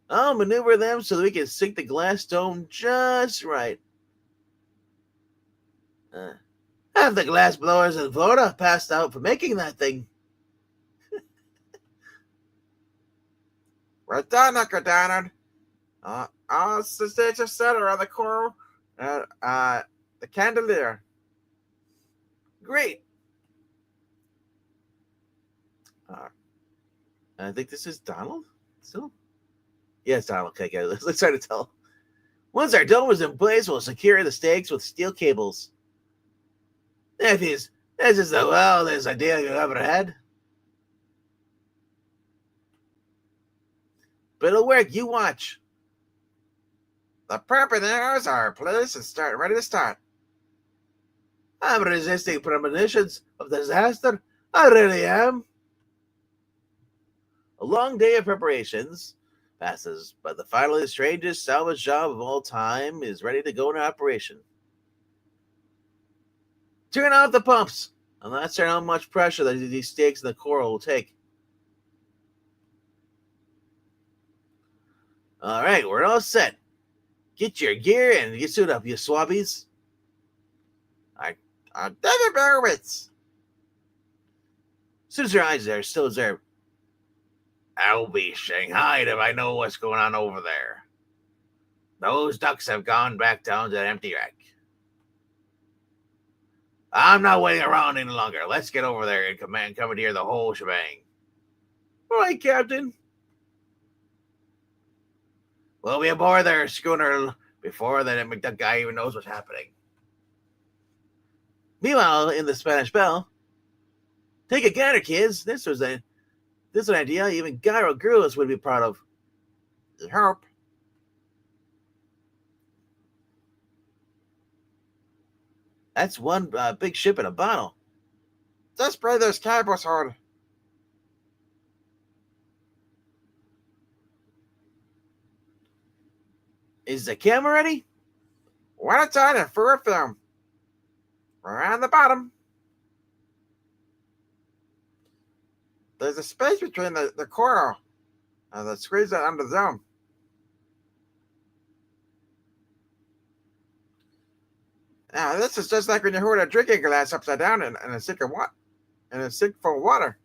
I'll maneuver them so that we can sink the glass dome just right. Half the glass blowers in Florida passed out for making that thing. We're done, Uncle Donald. I'll stage a center on the core, the chandelier. Great. I think this is Donald. Still? Yes, Donald. Okay, good. Let's try to tell. Once our dome is in place, we'll secure the stakes with steel cables. Nephews, this is the wildest idea you've ever had. But it'll work. You watch. The preparators are placed and ready to start. I'm resisting premonitions of disaster. I really am. A long day of preparations passes, but finally the strangest salvage job of all time is ready to go into operation. Turn off the pumps. I'm not certain how much pressure that these stakes in the coral will take. All right, we're all set. Get your gear and get suit up, you swabbies. David Berowitz. As soon as your eyes are still observed. I'll be shanghaied if I know what's going on over there. Those ducks have gone back down to the empty rack. I'm not waiting around any longer. Let's get over there and commandeer the whole shebang. All right, Captain. We'll be aboard their schooner before the McDuck guy even knows what's happening. Meanwhile, in the Spanish Bell, take a gander, kids. This is an idea even gyro girls would be proud of. You hope. That's one big ship in a bottle. Just spray those cables hard. Is the camera ready? One at a time and for a film. We're on the bottom. There's a space between the coral and the squeeze under the dome. Now, this is just like when you hold a drinking glass upside down in a sink full of water.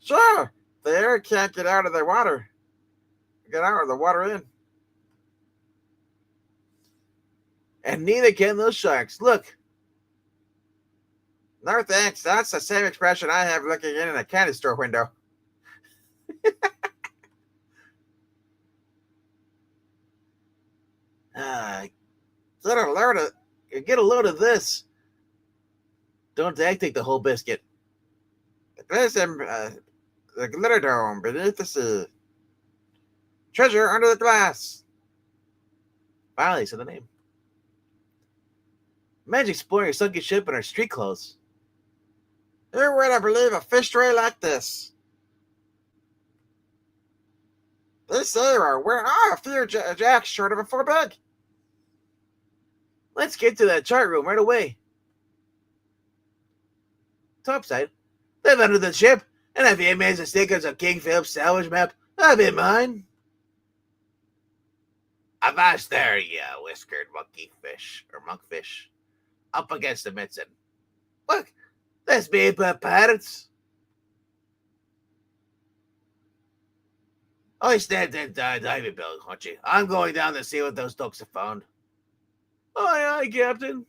Sure, the air can't get out of the water. Get out of the water in. And neither can those sharks. Look. No thanks. That's the same expression I have looking in a candy store window. Ah, get a load of, get a load of this. Don't take the whole biscuit. Listen, the glitter dome beneath the sea. Treasure under the glass. Finally, said the name. Imagine exploring your sunken ship in our street clothes. Who would have believed a fish tray like this? They say we're a few jacks short of a full bag. Let's get to that chart room right away. Topside, live under the ship, and if you amazing stickers of King Philip's salvage map, that'll be mine. Avast there, you whiskered monkey fish, or monkfish, up against the midson. Look, there's me pirates. Oh, stand in diving bell, aren't you? I'm going down to see what those ducks have found. Aye, Captain.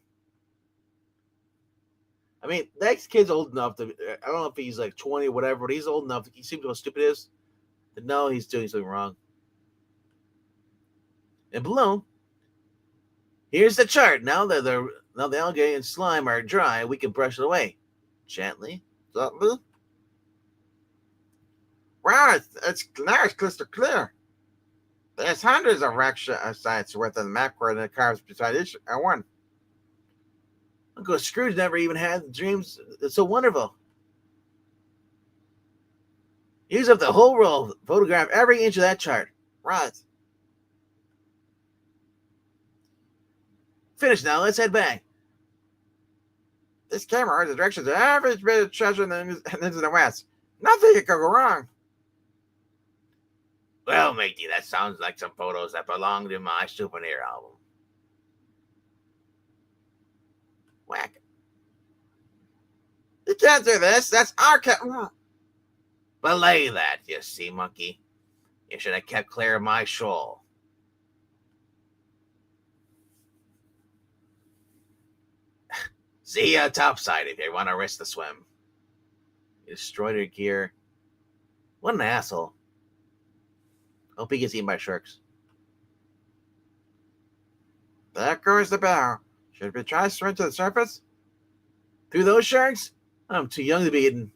I mean, that kid's old enough to, I don't know if he's like 20 or whatever, but he's old enough. He seems how stupid he is. To know he's doing something wrong. And below, here's the chart. Now that the algae and slime are dry, we can brush it away. Gently. Gently. Wow, it's crystal clear. There's hundreds of rack sites within the map coordinate carves beside each one. Uncle Scrooge never even had dreams that's so wonderful. Use up the whole roll. Photograph every inch of that chart. Right. Finished now. Let's head back. This camera has the directions of every bit of treasure in the west. Nothing could go wrong. Well, matey, that sounds like some photos that belong to my souvenir album. Whack. You can't do this. That's our cat. Belay that, you sea monkey. You should have kept clear of my shoal. See you topside if you want to risk the swim. You destroyed her gear. What an asshole. Hope he gets eaten by sharks. There goes the bow. Should we try to swim to the surface? Through those sharks? I'm too young to be eaten.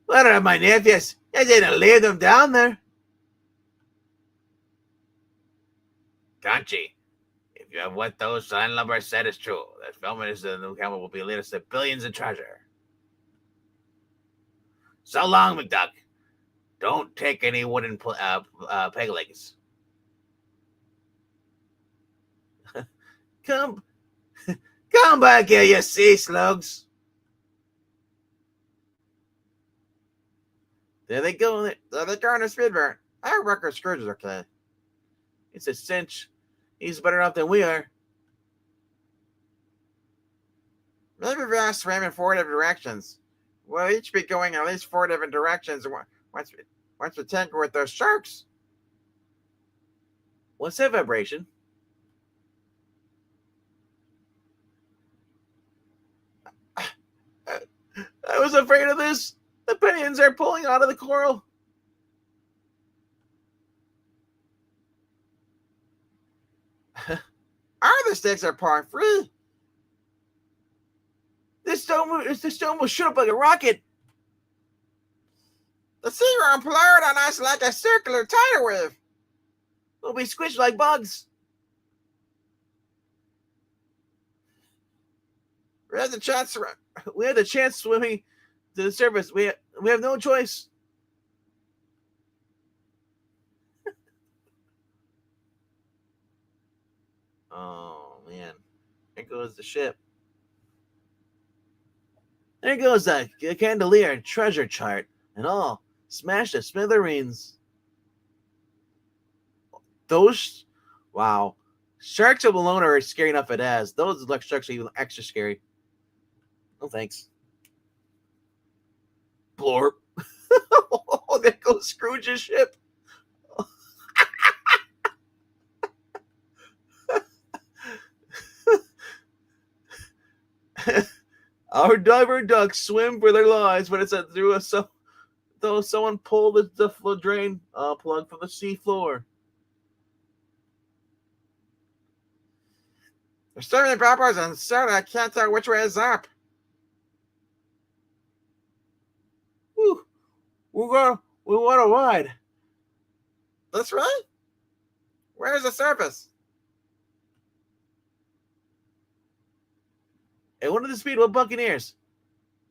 What are my nephews? I didn't leave them down there. Conchi, if you have what those sign lovers said is true, that filming is the new camera will be lead us to billions in treasure. So long, McDuck. Don't take any wooden peg legs. Come back here, you sea slugs. There they go. There they go on the speedboat. I reckon Scrooge is okay. It's a cinch. He's better off than we are. Maybe we are swimming 4 different directions. We'll each be going at least 4 different directions once we tangle with those sharks. What's that vibration? I was afraid of this. The pinions are pulling out of the coral. Our sticks are pulling free. This stone will shoot up like a rocket. The sea will implode on us like a circular tidal wave. We'll be squished like bugs. We have the chance swimming to the surface. We have no choice. Oh man, there goes the ship. There goes that candelier treasure chart and all smashed to smithereens. Those, wow, sharks alone are scary enough as. Those sharks are even extra scary. No thanks. Blorp. Oh, there goes Scrooge's ship. Our diver ducks swim for their lives, but it's through a though someone pulled the drain plug from the sea floor. There's so many bubbles and soda, I can't tell which way is up. Whew. We want to ride. This way? Where's the surface? And what are the Speedwell Buccaneers?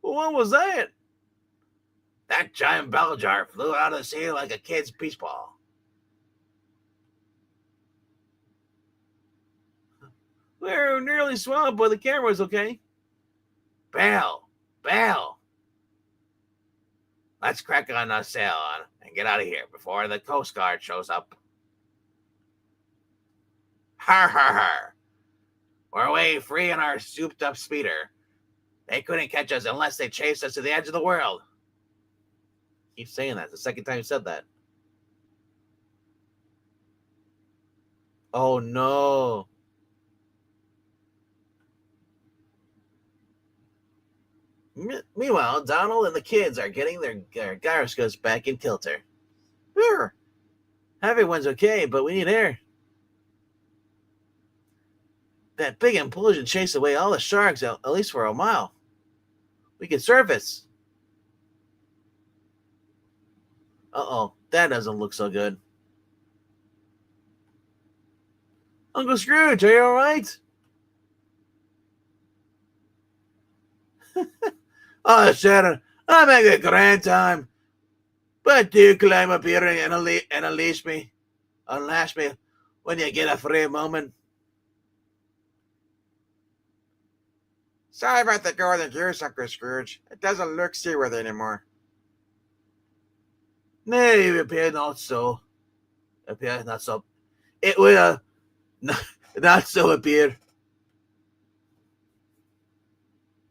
Well, what was that? That giant bell jar flew out of the sea like a kid's peach ball. We're nearly swamped, but the camera's okay. Bell. Let's crack on a sail on and get out of here before the Coast Guard shows up. Har har har. We're away free in our souped up speeder. They couldn't catch us unless they chased us to the edge of the world. Keep saying that. It's the second time you said that. Oh no. Meanwhile, Donald and the kids are getting their gyroscopes back in kilter. Here. Everyone's okay, but we need air. That big implosion chased away all the sharks, at least for a mile. We can surface. Uh-oh, that doesn't look so good. Uncle Scrooge, are you all right? Oh, Sharon, I'm having a grand time. But do climb up here and unlash me when you get a free moment. Sorry about the golden goose, Uncle Scrooge. It doesn't look seaworthy anymore. Nay, it appears not so. It will not so appear.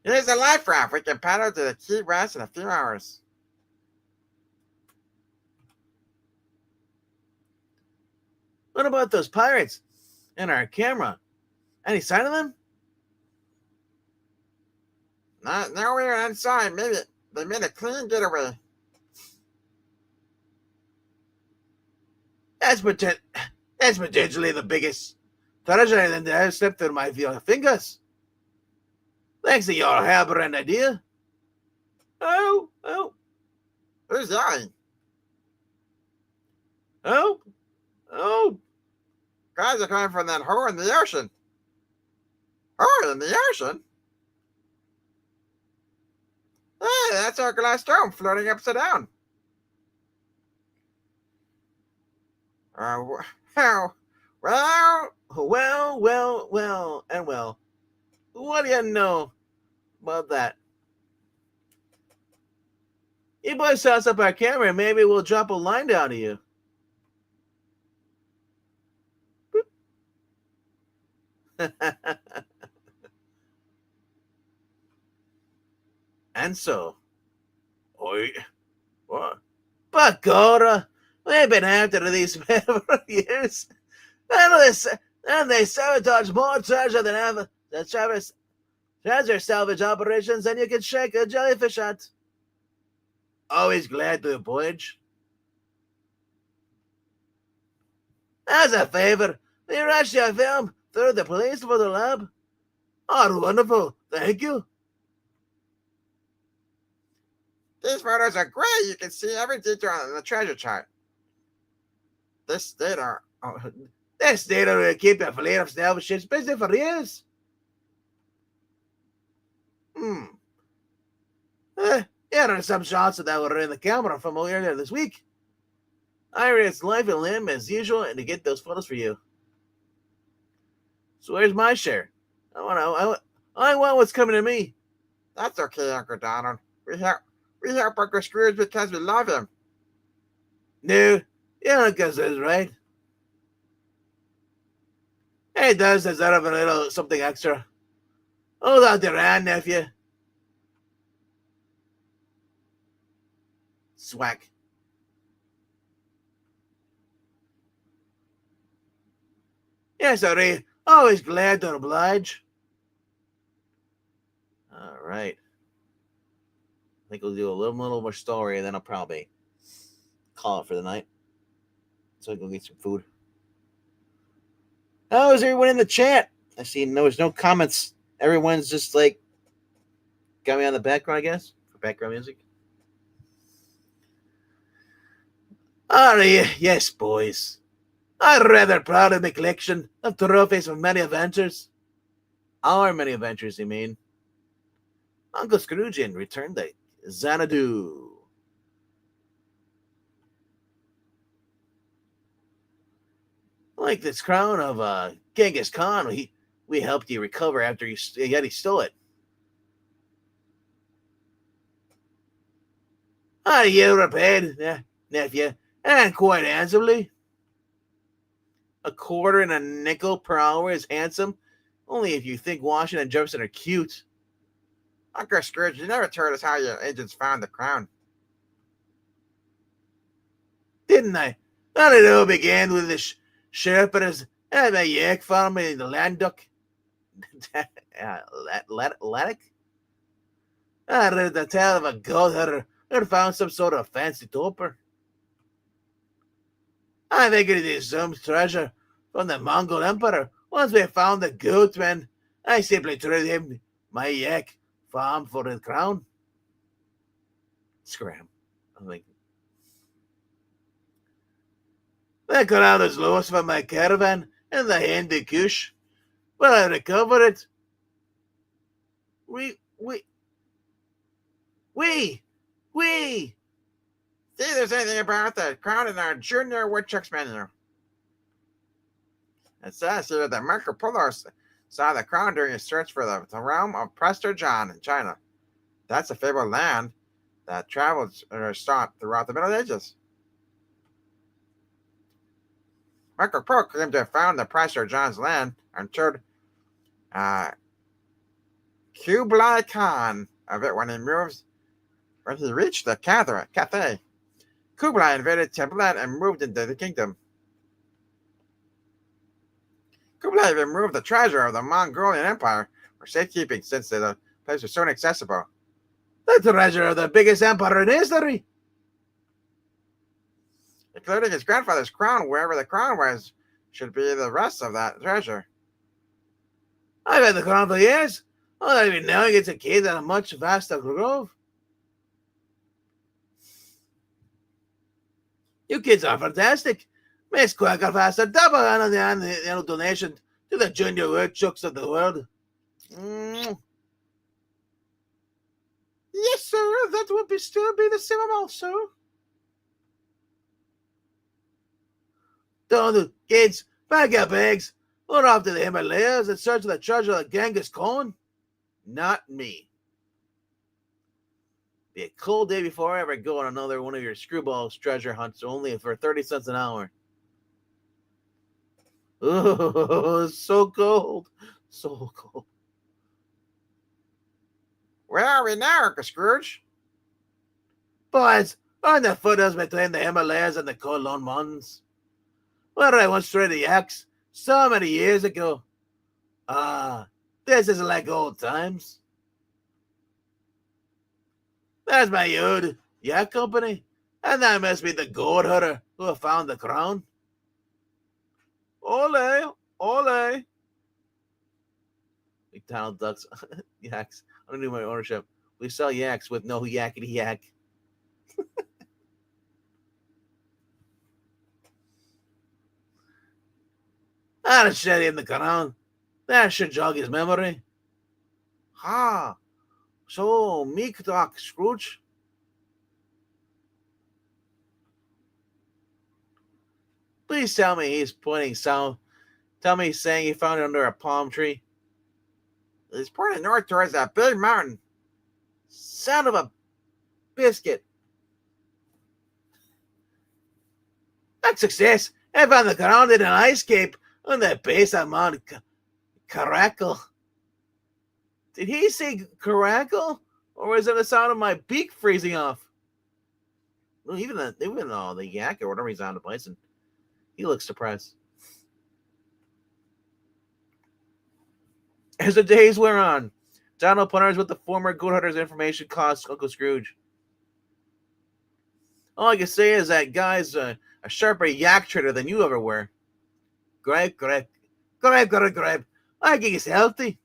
Here's a life raft. We can paddle to the Key West in a few hours. What about those pirates and our camera? Any sign of them? Now we're inside. Maybe they made a clean getaway. That's potentially the biggest treasure that has slipped through my fingers. Thanks to your harebrained idea. Oh. Who's yelling? Oh. Guys are coming from that hole in the ocean. Hole in the ocean? Hey, that's our glass dome floating upside down. Well. What do you know about that? You boys set up our camera and maybe we'll drop a line down to you. And so, what? Bakora, we've been after these men for years, and they sabotage more treasure than ever. The treasure salvage operations, and you can shake a jellyfish at. Always glad to oblige. As a favor, we rushed your film through the police for the lab. Oh, wonderful. Thank you. These photos are great. You can see every detail on the treasure chart. This data will keep a fleet of snail ships busy for years. Here are some shots that were in the camera from earlier this week. I risked life and limb as usual and to get those photos for you. So where's my share? I want what's coming to me. That's okay, Uncle Donald. We help Uncle Scrooge because we love him. No, because that's right. He does deserve a little something extra. Hold out your hand, nephew. Swack. Yes, sorry. Always glad to oblige. All right. I think we'll do a little more story, and then I'll probably call it for the night. So I can go get some food. How is everyone in the chat? I see there was no comments. Everyone's just like got me on the background, I guess, for background music. Ah, yes, boys. I'm rather proud of my collection of trophies from many adventures. Our many adventures, you mean? Uncle Scrooge returned the Xanadu. Like this crown of Genghis Khan, we helped you recover after he stole it. Ah, you repaid, nephew, and quite handsomely. A quarter and a nickel per hour is handsome, only if you think Washington and Jefferson are cute. Uncle Scrooge, you never told us how your agents found the crown. Didn't I? Not it all began with the sheriff and the yak found me in the land duck. Laddick? I read the tale of a goat hunter who found some sort of fancy topper. I figured it is some treasure from the Mongol Emperor. Once we found the goat, man, I simply traded him my yak farm for the crown. Scram. I'm like, the crown is lost from my caravan in the Hindu Kush, but I recovered it. We. See if there's anything about the crown in our Junior Woodchuck's menu. It says here that Marco Polo saw the crown during his search for the realm of Prester John in China. That's a fabled land that traveled or sought throughout the Middle Ages. Marco Polo claimed to have found the Prester John's land and told Kublai Khan of it when he reached the Cathay. Kublai invaded Tibet and moved into the kingdom. Kublai removed the treasure of the Mongolian Empire for safekeeping since the place was so inaccessible. The treasure of the biggest empire in history. Including his grandfather's crown, wherever the crown was, should be the rest of that treasure. I've had the crown for years. All I even knowing it's a kid in a much vaster grove. You kids are fantastic. Miss Quacker Faster, double on the annual donation to the junior woodchucks of the world. Yes, sir, that would still be the same also. Donald, kids, pack your bags. We're off to the Himalayas in search of the treasure of Genghis Khan. Not me. Be a cold day before I ever go on another one of your screwballs treasure hunts, only for 30 cents an hour. Oh, so cold. So cold. Where are we now, Uncle Scrooge? Boys, on the foothills between the Himalayas and the Kowloon Mountains, where I once traded yaks so many years ago. This is like old times. That's my old yak company, and that must be the goat hunter who found the crown. Ole, ole. McDonald ducks, yaks. I don't need my ownership. We sell yaks with no yakety yak. I'll shed him the crown. That should jog his memory. So meek talk, Scrooge. Please tell me he's pointing south. Tell me he's saying he found it under a palm tree. He's pointing north towards that big mountain. Son of a biscuit. That's success. I found the ground in an ice cape on the base of Mount Caracal. Did he say Caracal? Or was it the sound of my beak freezing off? Well, even the yak or whatever he's on the bison, he looks depressed. As the days wear on, Donald partners with the former goat hunter's information costs Uncle Scrooge. All I can say is that guy's a sharper yak trader than you ever were. Gripe. I think he's healthy.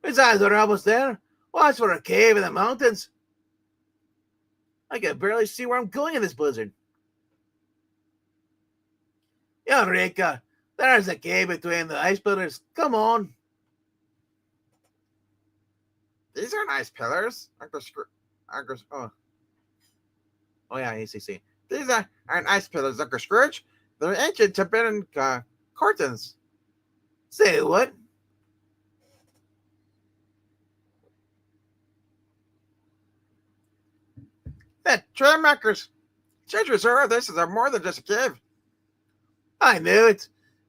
His eyes are almost there. Watch for a cave in the mountains. I can barely see where I'm going in this blizzard. Eureka! There's a cave between the ice pillars. Come on. These are nice pillars, Oh yeah, ACC. These aren't ice pillars, Uncle Scrooge. They're ancient Tibetan curtains. Say what? That Trailmakers treasure reserve. This is more than just a cave. I knew it.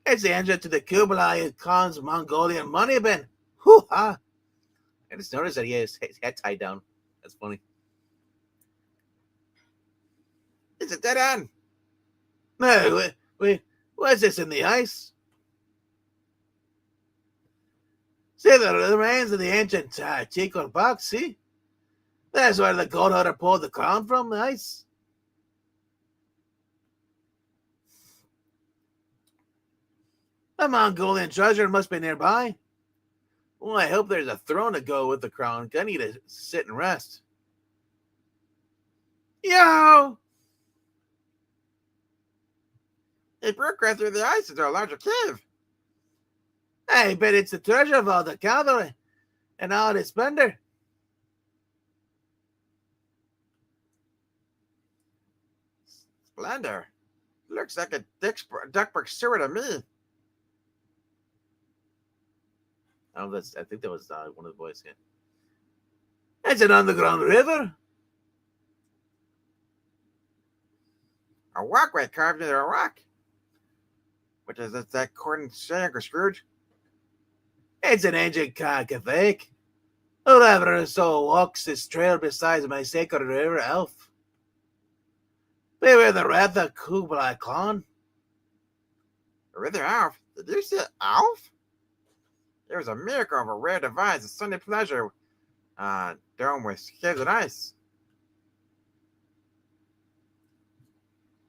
It's the engine to the Kublai Khan's Mongolian money bin. Hoo-ha! I just noticed that he has his head tied down. That's funny. It's a dead end. No, what's this in the ice? See the remains of the ancient Tikor box, see? That's where the gold hunter pulled the crown from, the ice. The Mongolian treasure must be nearby. Well, I hope there's a throne to go with the crown. I need to sit and rest. Yo! It broke right through the ice into a larger cave. I bet it's the treasure of all the cavalry and all the splendor. Splendor. Looks like a Duckburg sewer to me. I think that was one of the boys here. It's an underground river. A walkway carved into a rock. What is it that according to Uncle Scrooge? It's an ancient cathedral. Whoever so walks this trail beside my sacred river, Elf. Beware the wrath of Kublai Khan. River Alf? Did you say Alf? It was a miracle of a rare device, a Sunday pleasure dome with caves and ice.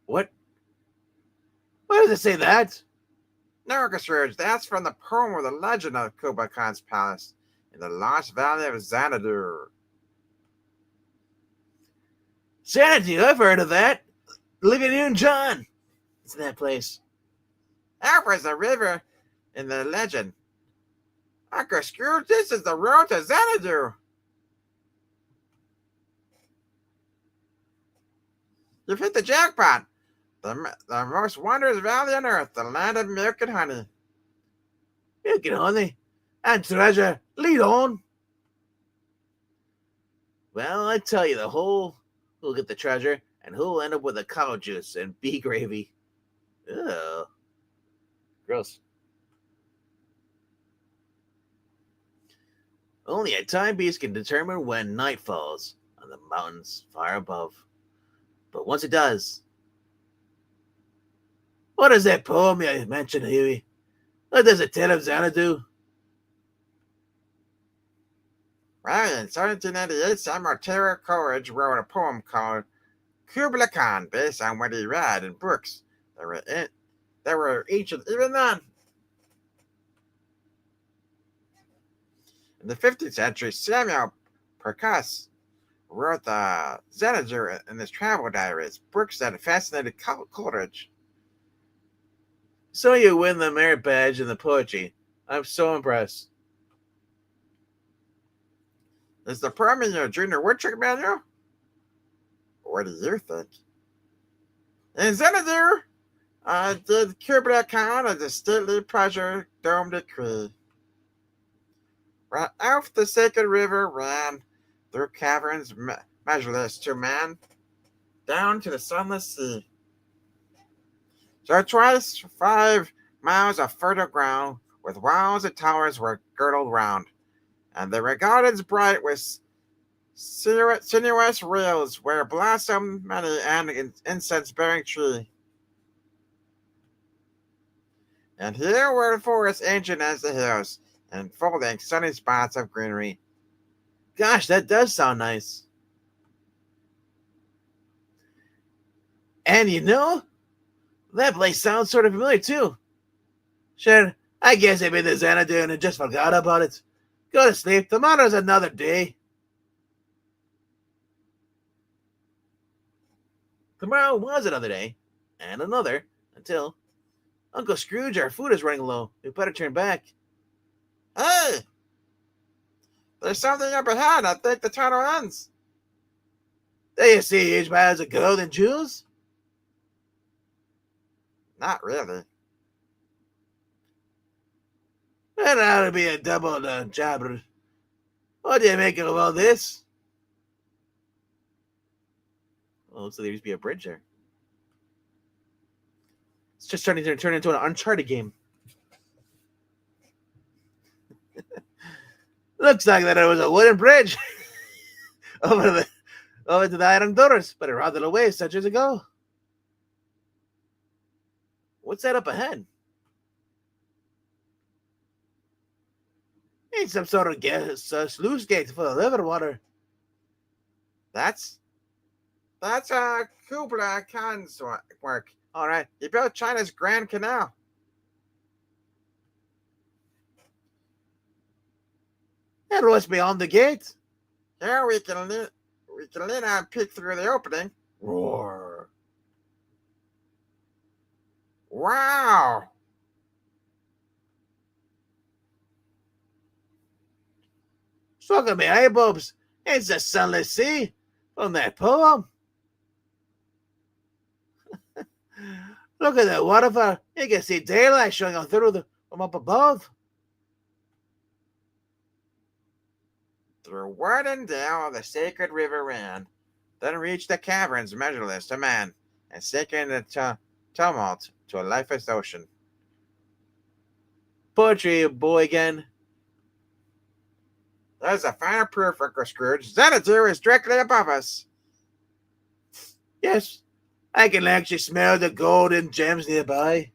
What? Why does it say that? No, Uncle Scrooge, that's from the poem or the legend of Kublai Khan's palace in the lost valley of Xanadu. Xanadu, I've heard of that. Living in John. It's in that place. Alf was a river in the legend. Uncle Scrooge, this is the road to Xanadu. You've hit the jackpot. The most wondrous valley on earth, the land of milk and honey. Milk and honey and treasure. Lead on. Well, I tell you, who'll get the treasure and who'll end up with a cow juice and bee gravy. Ugh. Gross. Only a timepiece can determine when night falls on the mountains far above. But once it does, what is that poem you mentioned, Huey? What does it tell of Xanadu? Well, in 1788, Samuel Taylor Coleridge wrote a poem called Kublai Khan, based on what he read in books that were ancient even then. In the 15th century, Samuel Purchas wrote the Xanadu in his travel diaries, books that fascinated Coleridge. So you win the merit badge in the poetry. I'm so impressed. Is the poem in your junior woodchuck manual? What do you think? In Xanadu, did Kublai Khan as a stately pleasure dome decree. Right off the sacred river ran through caverns measureless to man, down to the sunless sea. So twice 5 miles of fertile ground, with walls and towers were girdled round, and there were gardens bright with sinuous rails, where blossomed many an incense-bearing tree. And here were the forests ancient as the hills, enfolding sunny spots of greenery. Gosh, that does sound nice. And that place sounds sort of familiar too. Sure, I guess I've been to Xanadu and just forgot about it. Go to sleep. Tomorrow's another day. Tomorrow was another day, and another, until Uncle Scrooge, our food is running low. We better turn back. Hey! There's something up ahead. I think the tunnel ends. Do you see huge piles of gold and jewels? Not really. Well, that'll be a double job. What do you make of all this? Oh, looks like there used to be a bridge there. It's just starting to turn into an Uncharted game. Looks like that it was a wooden bridge over to the iron doors, but it rotted away centuries ago. What's that up ahead? Ain't some sort of sluice gate for the river water. That's Kubla Khan's work. All right. He built China's Grand Canal. And what's beyond the gate? Here we can lean out and peek through the opening. Roar. Wow! Look at me eyebulbs. It's the sunless sea from that poem. Look at that waterfall. You can see daylight showing through from up above. Through wood and dale the sacred river ran, then reached the caverns measureless to man, and sank in the tumult to a lifeless ocean. Poetry, boy, again. There's a finer proof, Uncle Scrooge. Xanadu is directly above us. Yes, I can actually smell the gold and gems nearby.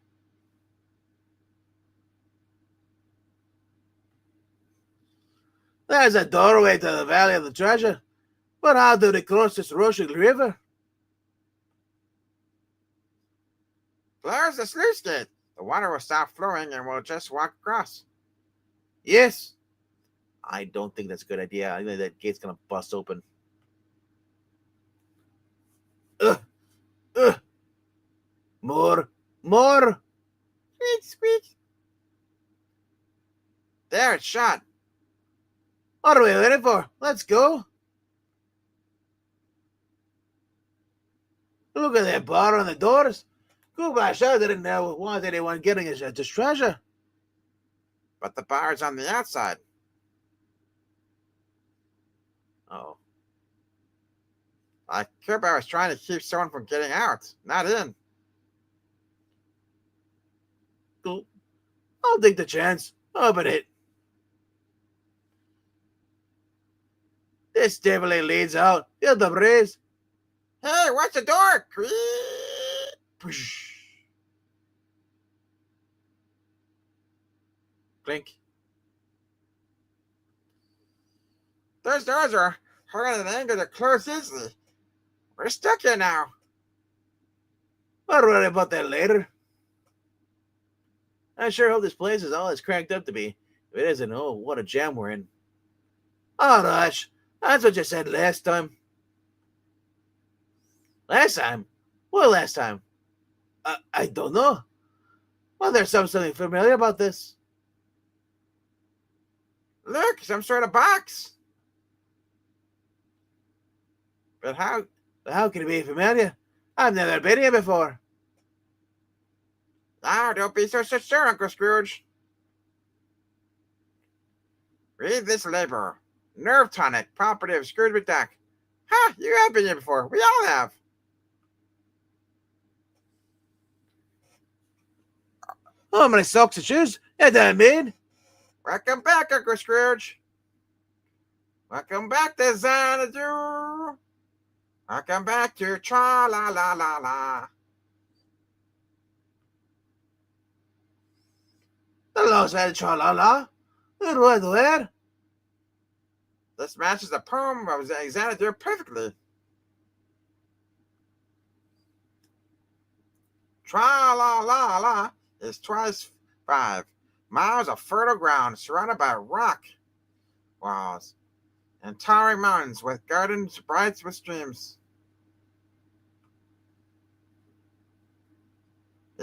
There's a doorway to the Valley of the Treasure, but how do they cross this rushing river? There's the sluice gate. The water will stop flowing and we'll just walk across. Yes. I don't think that's a good idea. I think that gate's gonna bust open. More. Squeak, squeak. There, it's shut. What are we waiting for? Let's go. Look at that bar on the doors. Goodbye, I didn't want anyone getting us at this treasure. But the bar's on the outside. Oh. I was trying to keep someone from getting out, not in. Cool. I'll take the chance. Open it. This definitely leads out. Feel the breeze. Hey, watch the door! Clink. Those doors are hard at an angle to close easily. We're stuck here now. I'll worry about that later. I sure hope this place is all it's cracked up to be. If it isn't, oh, what a jam we're in. Oh, Rush, that's what you said last time. Last time? What last time? I don't know. Well, there's something familiar about this. Look, some sort of box. But how can it be familiar? I've never been here before. Now, don't be so sure, Uncle Scrooge. Read this label. Nerve tonic, property of Scrooge McDuck. Ha! You have been here before. We all have. Oh, my socks and shoes. Yeah, that mean. Welcome back, Uncle Scrooge. Welcome back to Xanadu. Welcome back to Tra-la-la-la-la. Hello, said Tra-la-la. Where? This matches the poem of Xanadu perfectly. Tra-la-la-la is twice 5 miles of fertile ground surrounded by rock walls and towering mountains with gardens bright with streams.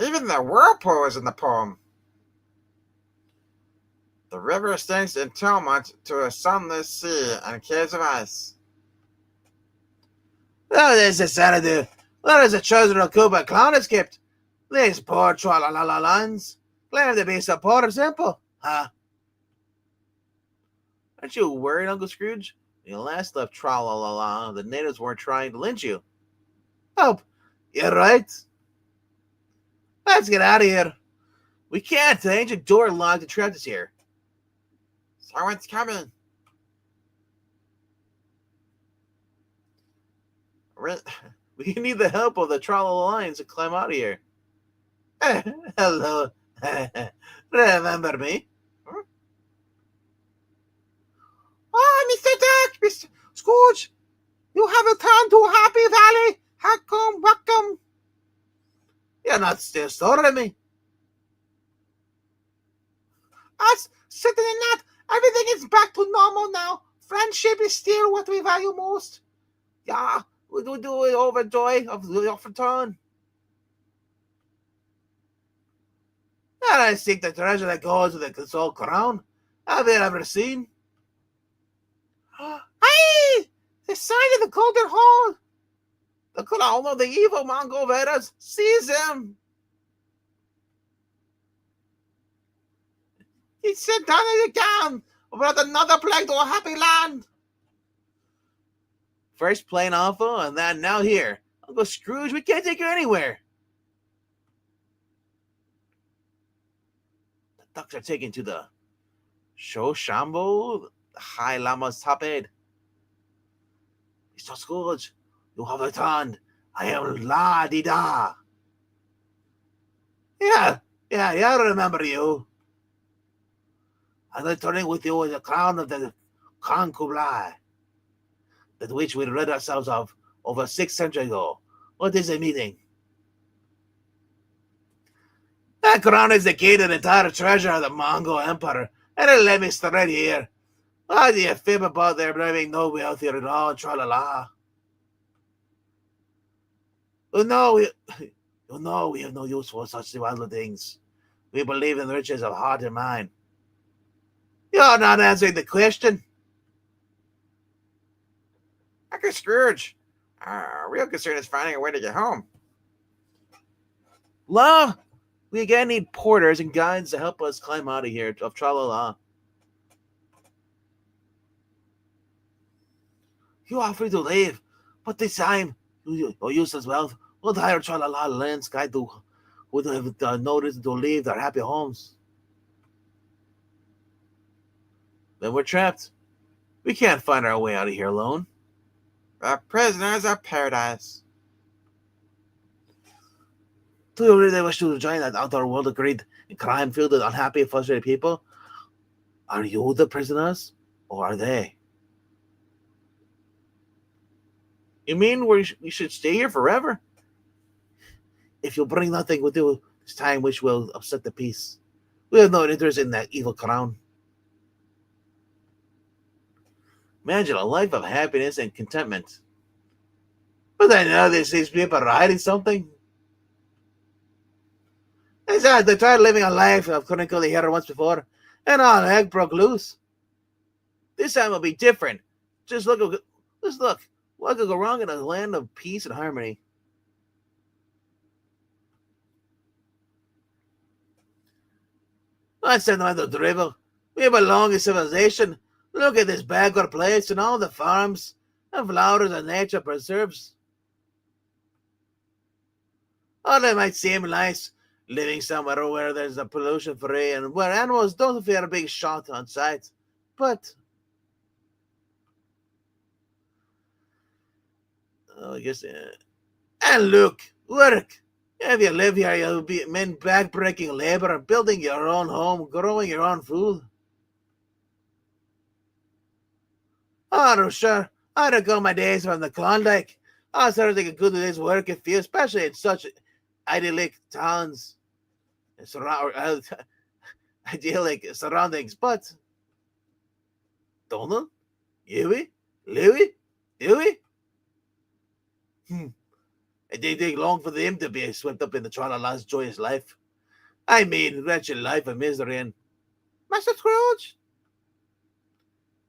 Even the whirlpool is in the poem. The river sinks in tumult to a sunless sea and caves of ice. Oh, this is Xanadu. Where is the treasure of Cuba clown escaped? These poor Tra-la-la-la-lands claim to be so poor and simple. Huh? Aren't you worried, Uncle Scrooge? When you last left Tra-la-la-la, the natives weren't trying to lynch you. Oh, you're right. Let's get out of here. We can't. The ancient door locked and trapped us here. Someone's coming. We need the help of the Tra-la-la-lines to climb out of here. Hello. Remember me? Huh? Oh, Mr. Duck, Mr. Scrooge, you have returned to Happy Valley. Welcome. You're not still storing me. Us, certainly not. Everything is back to normal now. Friendship is still what we value most. Yeah, we do overjoy of your return. And I seek the treasure that goes with the soul crown. Have you ever seen? Hey! The sign of the golden hole! The crown of the evil Mongol Vedas. Seize him! He sent down it again! Brought another plague to a happy land! First plain awful, and then now here. Uncle Scrooge, we can't take you anywhere. The ducks are taken to the Shoshambo, the High Lama's top head. Mr. Scrooge, you have returned. I am La-di-da. Yeah, I remember you. I'm returning with you with the crown of the Khan Kublai, that which we rid ourselves of over 6 centuries ago. What is a meeting? That crown is the key to the entire treasure of the Mongol Empire, and it led me straight here. Why do you fib about there having no wealth here at all, tra-la-la? You know we have no use for such worldly things. We believe in the riches of heart and mind. You're not answering the question. Uncle Scrooge, our real concern is finding a way to get home. La, we again need porters and guides to help us climb out of here, of Tra-la-la. You are free to leave, but this time, your useless wealth will hire Tra-la-la lands guide who would have no reason to leave their happy homes. Then we're trapped. We can't find our way out of here alone. The prisoners of paradise. Do you really wish to join that outer world of greed and crime-filled and unhappy, frustrated people? Are you the prisoners, or are they? You mean we should stay here forever? If you bring nothing with you this time which will upset the peace, we have no interest in that evil crown. Imagine a life of happiness and contentment. But I know these people are hiding something. Besides, they tried living a life of chronically here once before, and all heck broke loose. This time will be different. Just look. What could go wrong in a land of peace and harmony? Let's send them to the river. We belong in civilization. Look at this backward place and all the farms and flowers and nature preserves. Oh, they might seem nice, living somewhere where there's a pollution free and where animals don't fear being shot on sight. But I guess and look, If you live here, you'll be men backbreaking labor, building your own home, growing your own food. Oh, no, sure. I recall my days from the Klondike. I certainly a good day's work if you, especially in such idyllic towns, idyllic surroundings. But Donald, Huey, Louie, Dewey. It didn't take long for them to be swept up in the Tralala's joyous life. I mean, wretched life of misery and Master Scrooge,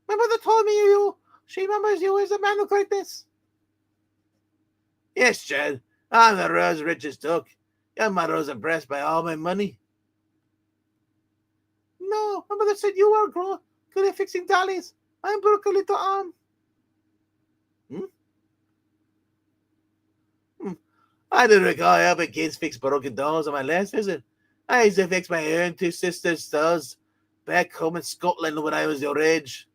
my mother told me she remembers you as a man of greatness. yes, Chad, I'm the world's richest took. Your mother was impressed by all my money. No, my mother said you were good at fixing dollies. I'm broke a little arm. I didn't recall helping kids fix broken dolls on my last visit. I used to fix my own two sisters' dolls back home in Scotland when I was your age.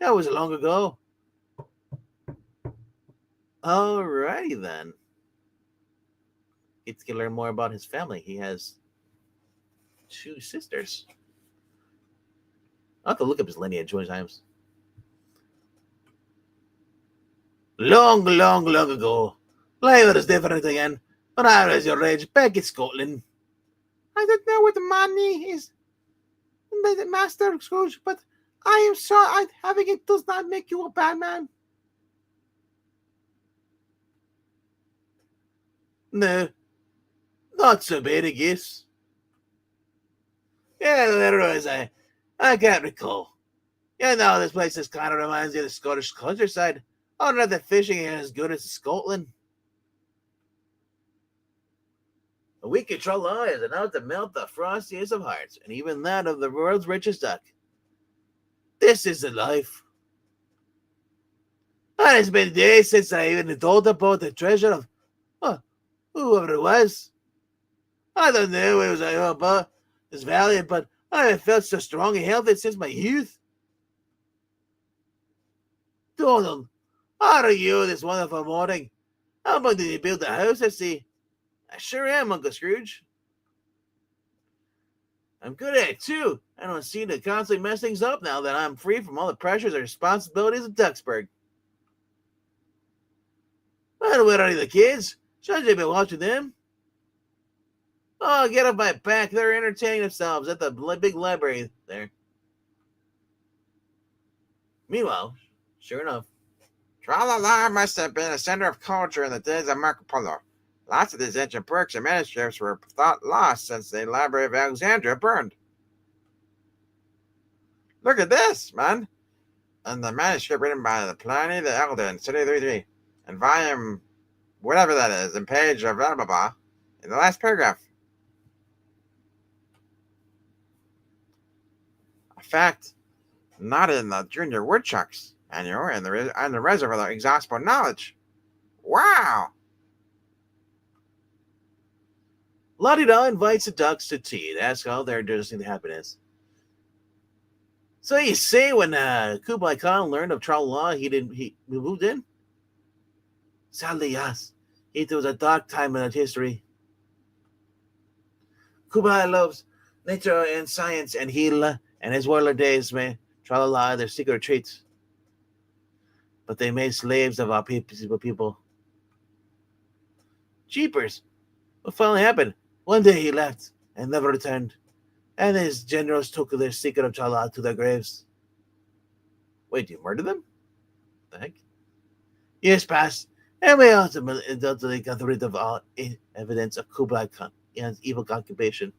That was long ago. Alrighty then. Get to learn more about his family. He has two sisters. I'll have to look up his lineage one times. Long, long, long ago, life was different again. When I was your age, back in Scotland. I don't know what money is, Master Scrooge, but I am sure having it does not make you a bad man. No, not so bad, I guess. Yeah, there was I can't recall. You know, this place just kind of reminds me of the Scottish countryside. Oh, not the fishing ain't as good as Scotland. A wicked troll is enough to melt the frostiest of hearts, and even that of the world's richest duck. This is the life. And it's been days since I even thought about the treasure of whoever it was. I don't know what it was about this valiant, but I have felt so strong and healthy since my youth. Donald, how are you this wonderful morning? How about did you build the house, I see? I sure am, Uncle Scrooge. I'm good at it, too. I don't seem to constantly mess things up now that I'm free from all the pressures and responsibilities of Duxburg. Well, where are the kids? Should I be watching them? Oh, get off my back. They're entertaining themselves at the big library there. Meanwhile, sure enough, Tralala must have been a center of culture in the days of Marco Polo. Lots of these ancient books and manuscripts were thought lost since the Library of Alexandria burned. Look at this, man. And the manuscript written by the Pliny the Elder in 33 and volume whatever that is, and page of blah blah blah in the last paragraph. A fact not in the Junior Woodchucks annual and the Reservoir of Exhaustible Knowledge. Wow! La-di-da invites the ducks to tea and asks how they're adjusting to happiness. So you say when Kublai Khan learned of Tralala, he moved in? Sadly, yes. It was a dark time in its history. Kublai loves nature and science, and and his warlord days made Tralala their secret retreats. But they made slaves of our people. Jeepers! What finally happened? One day he left and never returned, and his generals took their secret of Tralala to their graves. Wait, you murdered them? The heck? Years passed, and we ultimately got rid of all evidence of Kublai Khan's evil occupation.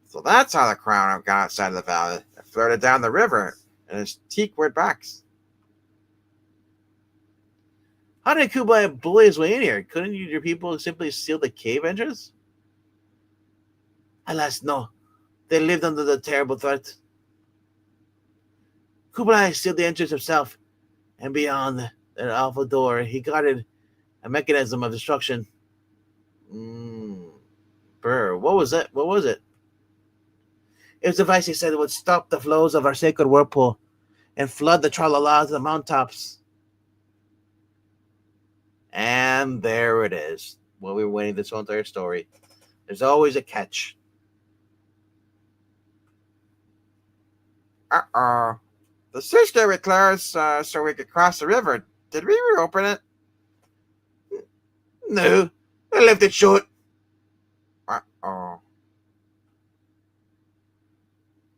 So that's how the crown got outside of the valley. It floated down the river in its teakwood box. How did Kublai bully his way in here? Couldn't your people simply seal the cave entrance? Alas, no. They lived under the terrible threat. Kublai sealed the entrance himself, and beyond that awful door, he guarded a mechanism of destruction. Brr, what was it? What was it? It was a device he said would stop the flows of our sacred whirlpool and flood the Tralala to the mountaintops. And there it is. while we were waiting this whole entire story. There's always a catch. Uh-oh. The sluice gate we closed so we could cross the river. Did we reopen it? No, I left it shut. Uh-oh.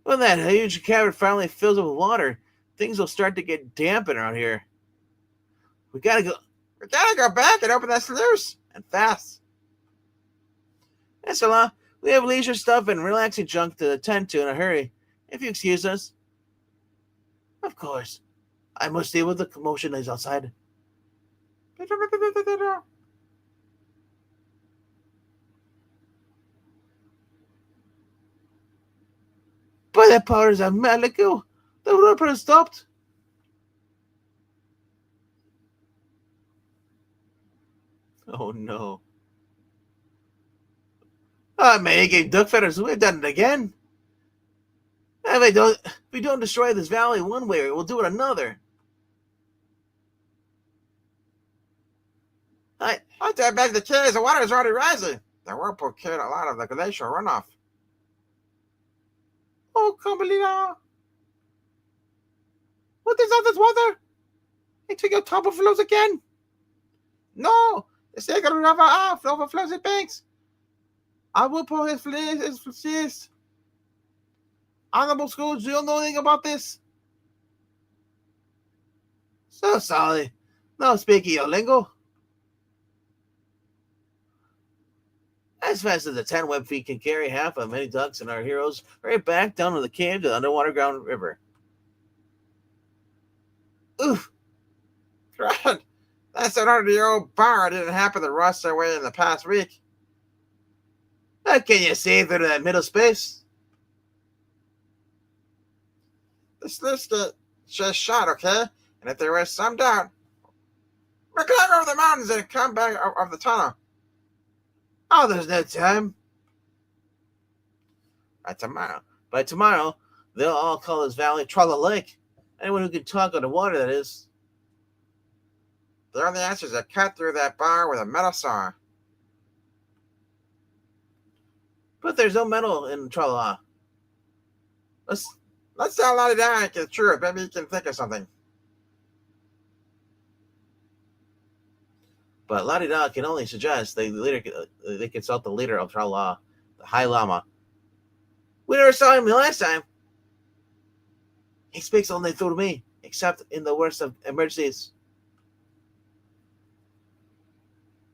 When that huge cavern finally fills up with water, things will start to get dampened around here. We gotta go back and open that sluice. and fast. That's a lot. We have leisure stuff and relaxing junk to attend to in a hurry. If you excuse us. Of course. I must deal with the commotion that is outside. By the powers of Maliku, the road has stopped. Oh no. Ah, man, gave duck feathers. We've done it again. If we don't destroy this valley one way, we'll do it another. I dare beg the kids, the water is already rising. The whirlpool carried a lot of the glacial runoff. Oh, Carmelina. What is all this water? It took your top overflows again. No, the sacred river overflows the banks. I will put his fleece. Honorable Scrooge, do you know anything about this? So sorry. No speaking your lingo. As fast as the 10 web feet can carry half of many ducks and our heroes right back down to the cave to the underwater ground river. Oof. God, that's an under the old bar didn't happen to rust away in the past week. How can you see through that middle space? The sluice gate just shot, okay? And if there was some doubt, we'll climb over the mountains and come back of the tunnel. Oh, there's no time. By tomorrow, they'll all call this valley Trolla Lake. Anyone who can talk underwater, that is. The only answer is to cut through that bar with a metal saw. But there's no metal in Trolla. Let's tell Lottie Dyke the truth. Maybe he can think of something. But Lottie Da can only suggest they consult the leader of Trolla, the High Lama. We never saw him last time. He speaks only through me, except in the worst of emergencies.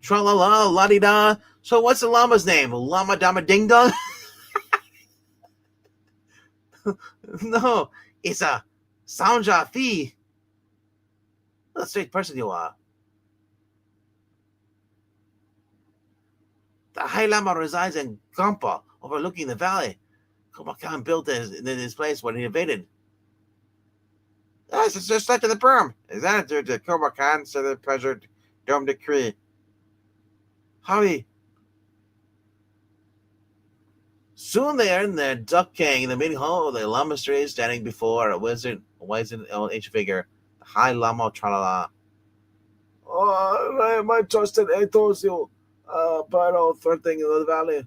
Tra-la-la, la-di-da. So what's the llama's name? Llama Dama Ding Dong? No, it's a Sanja Fi. What a strange person you are. The High Lama resides in Gampa, overlooking the valley. Kublai Khan built this place when he invaded. Yes, it's just like in the broom. His attitude to Kublai Khan said the pleasure dome decree. Hurry. Soon they are in their duck king in the meeting hall of the Lama Street, standing before a wizened ancient figure, the High Lama Tralala. Oh, my trusted Etosu, battle threatening the valley.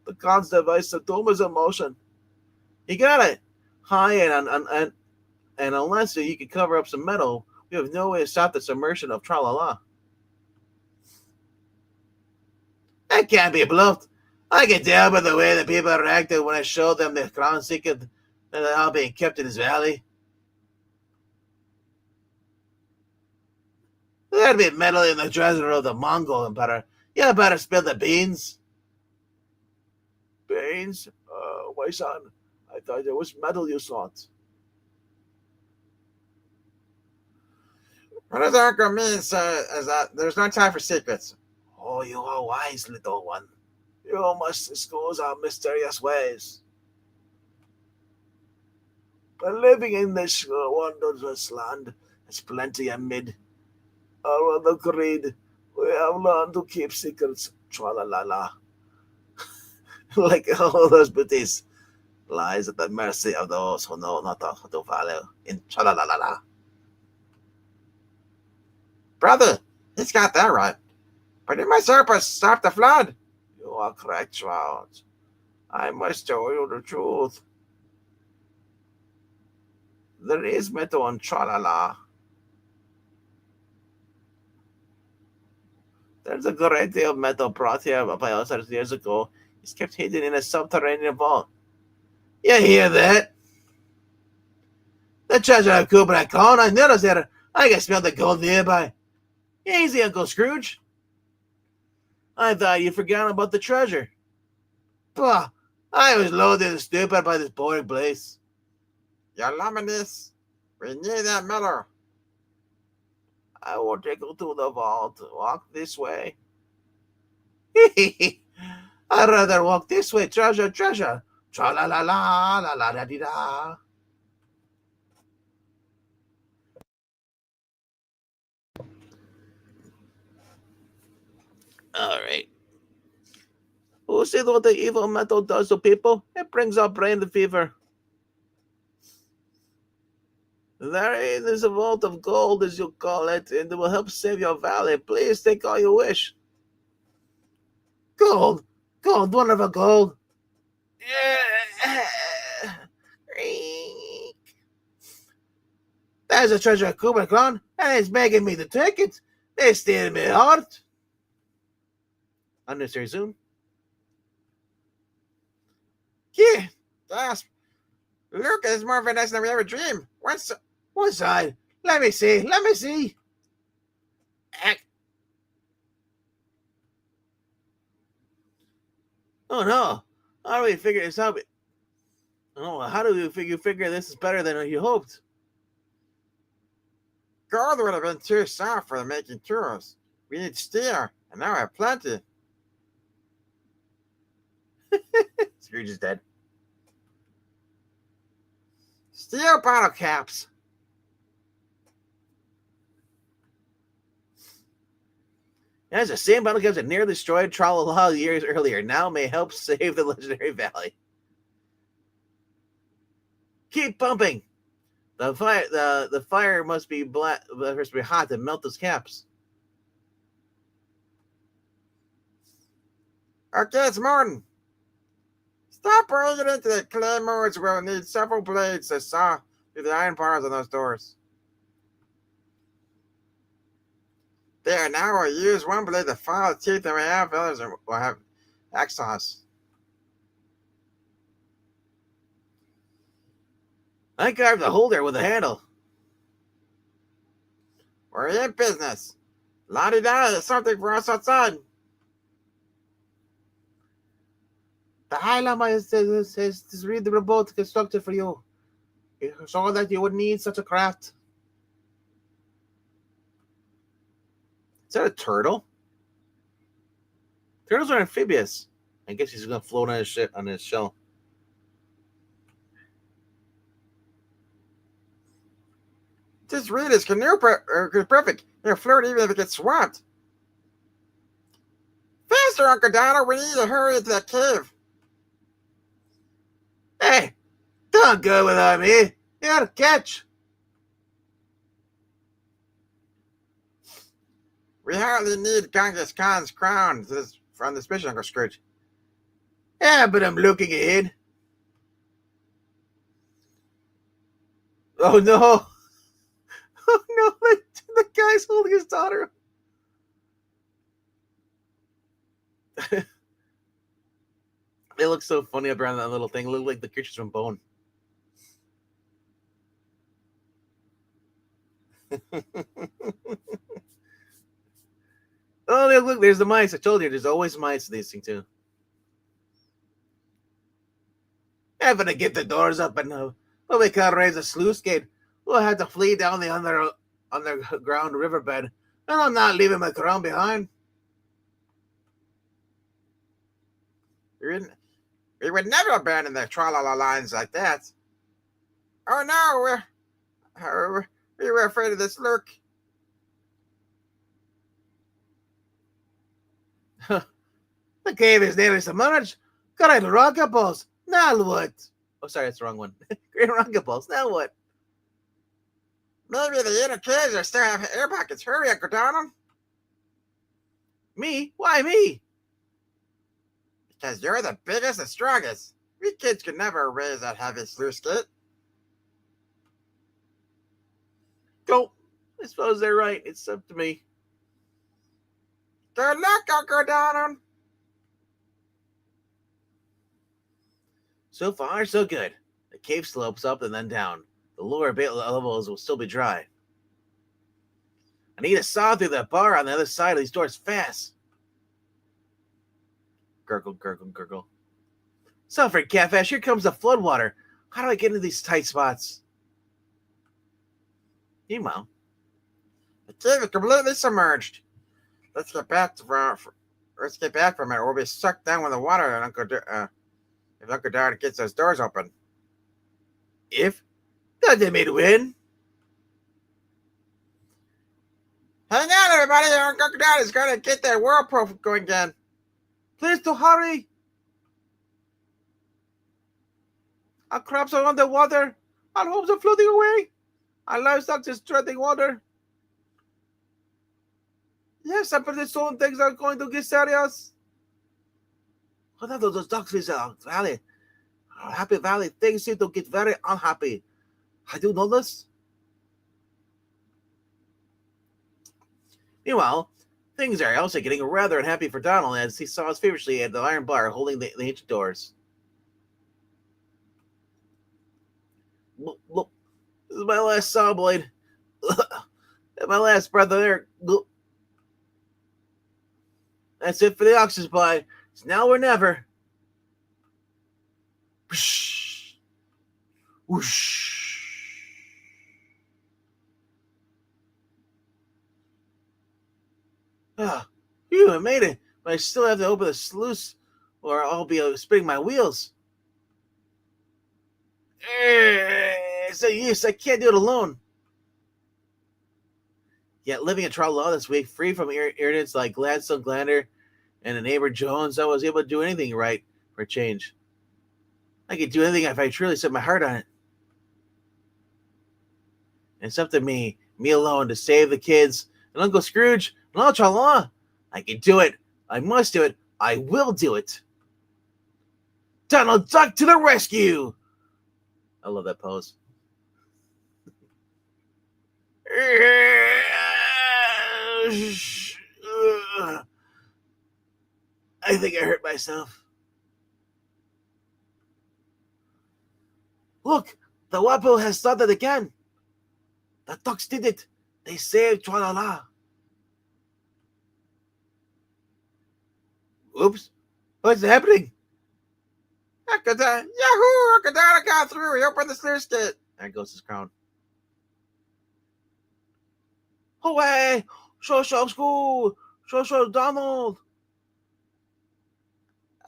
The Khan's device of doom is in motion. You got it. High and unless you can cover up some metal, we have no way to stop the submersion of Tralala. That can't be bluffed. I can tell by the way the people reacted when I showed them the crown secret that they're all being kept in this valley. There'd be metal in the treasure of the Mongol Empire. You better spill the beans. Beans? Why, son? I thought it was metal you sought. What does Uncle mean, sir, is that there's no time for secrets? Oh, you are wise, little one. You must excuse our mysterious ways. But living in this wondrous land is plenty amid our other creed. We have learned to keep secrets, tra-la-la-la. Like all those beauties, lies at the mercy of those who know not to value in tra-la-la-la-la. Brother, he's got that right. but it must help us stop the flood. You are correct, Trout. I must tell you the truth. There is metal on Tralala. There's a great deal of metal brought here by us years ago. It's kept hidden in a subterranean vault. You hear that? The treasure of Kubra Khan. I noticed that. I can smell the gold nearby. Easy, Uncle Scrooge. I thought you forgot about the treasure. Bah! I was loaded and stupid by this boring place. Your luminous, we need that metal. I will take you to the vault. Walk this way. I'd rather walk this way. Treasure, treasure. Tra la la la la la da di da. All right. Who said what the evil metal does to people? It brings up brain fever. There is a vault of gold, as you call it, and it will help save your valley. Please take all you wish. Gold, gold, wonderful gold. There's a treasure of Kubra Khan, and it's begging me to take it. They steal my heart. Unnecessary zoom. Yeah, gasp. Look, it's more Vanessa than we ever dreamed. One side. Let me see. Let me see. Oh no. How do we figure this out? Oh, how do you figure this is better than you hoped? Gold would have been too soft for making tools. We need steel, and now I have plenty. Scrooge is dead. Steel bottle caps. Yes, the same bottle caps that nearly destroyed Tralala years earlier now may help save the legendary valley. Keep pumping. The fire must be black. Must be hot to melt those caps. Okay, it's morning. Stop bringing it into the claymores. We'll need several blades to saw through the iron bars on those doors. There, now we'll use one blade to file the teeth that we have. Others will have exhaust. I carved a holder with a handle. We're in business. La-di-da, there's something for us outside. The High Lama says to read the robot constructed for you, so that you would need such a craft. Is that a turtle? Turtles are amphibious. I guess he's gonna float on his shell. Just read his canoe perfect. It'll float even if it gets swamped. Faster, Uncle Donald. We need to hurry into that cave. Hey, don't go without me. You gotta catch. We hardly need Genghis Khan's crown from this mission, Uncle Scrooge. Yeah, but I'm looking ahead. Oh no. Oh no, the guy's holding his daughter. They look so funny up around that little thing. They look like the creatures from Bone. Oh, look, there's the mice. I told you, there's always mice in these things too. Having to get the doors up and but we can't raise a sluice gate. We'll have to flee down the underground riverbed, and I'm not leaving my crown behind. We would never abandon the Tralala lines like that. Oh no, we were afraid of this lurk. The cave is nearly submerged. Great rocket balls. Now what? Oh, sorry, that's the wrong one. Great rocket balls. Now what? Maybe the inner caves are still have air pockets. Hurry, Uncle Donald. Me? Why me? Because you're the biggest and strongest. We kids could never raise that heavy sluice gate. Go. I suppose they're right. It's up to me. Good luck, Uncle Donald. So far, so good. The cave slopes up and then down. The lower levels will still be dry. I need a saw through that bar on the other side of these doors fast. Gurgle, gurgle, gurgle. Suffer, Catfish, here comes the floodwater. How do I get into these tight spots? Meanwhile, The cave is completely submerged. Let's get back from it. We'll be sucked down with the water and if Uncle Donald gets those doors open. if that they made win. Hang on, everybody. Uncle Donald is going to get that whirlpool going again. Please to hurry. Our crops are underwater. Our homes are floating away. Our livestock is treading water. Yes, I'm pretty soon things are going to get serious. What are those ducks in the valley? Our happy valley, things seem to get very unhappy. Have you noticed? Meanwhile, things are also getting rather unhappy for Donald as he saws feverishly at the iron bar holding the ancient doors. Look, this is my last saw blade. My last breath of air. That's it for the oxygen supply. It's now or never. Whoosh. Whoosh. Ah, phew, I made it. But I still have to open the sluice or I'll be spinning my wheels. It's a use. I can't do it alone. Yet living in Tralala this week, free from irritants like Gladstone Glander and the neighbor Jones, I was able to do anything right for a change. I could do anything if I truly set my heart on it. And it's up to me alone, to save the kids and Uncle Scrooge and all Tralala. I can do it. I must do it. I will do it. Donald Duck to the rescue! I love that pose. I think I hurt myself. Look, the Wapo has started again. The ducks did it. They saved Tralala. Oops. What's happening? Uncle Donald, Yahoo! Uncle Donald got through. He opened the sluice gate. There goes his crown. Away! Show school! Show Donald!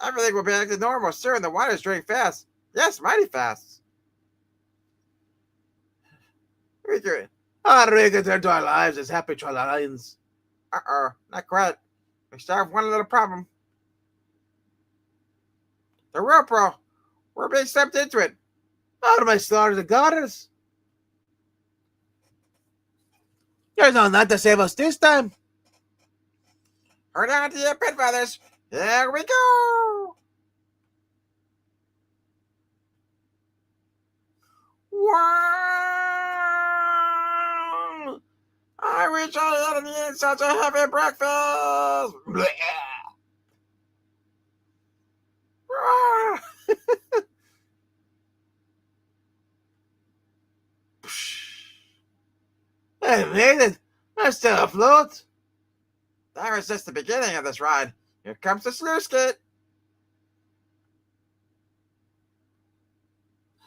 Everything will be back to normal soon. The water's draining fast. Yes, mighty fast. How do we return to our lives as happy Tralalans? Uh-oh, not quite. We still have one little problem. The whirlpool. We're being sucked into it. Out of my stars and goddess! There's no not to save us this time. Hold on to your pet feathers. Here we go. Wow! I wish I hadn't eaten such a heavy breakfast. Blech. I made it. I'm still afloat. That was just the beginning of this ride. Here comes the sluice gate.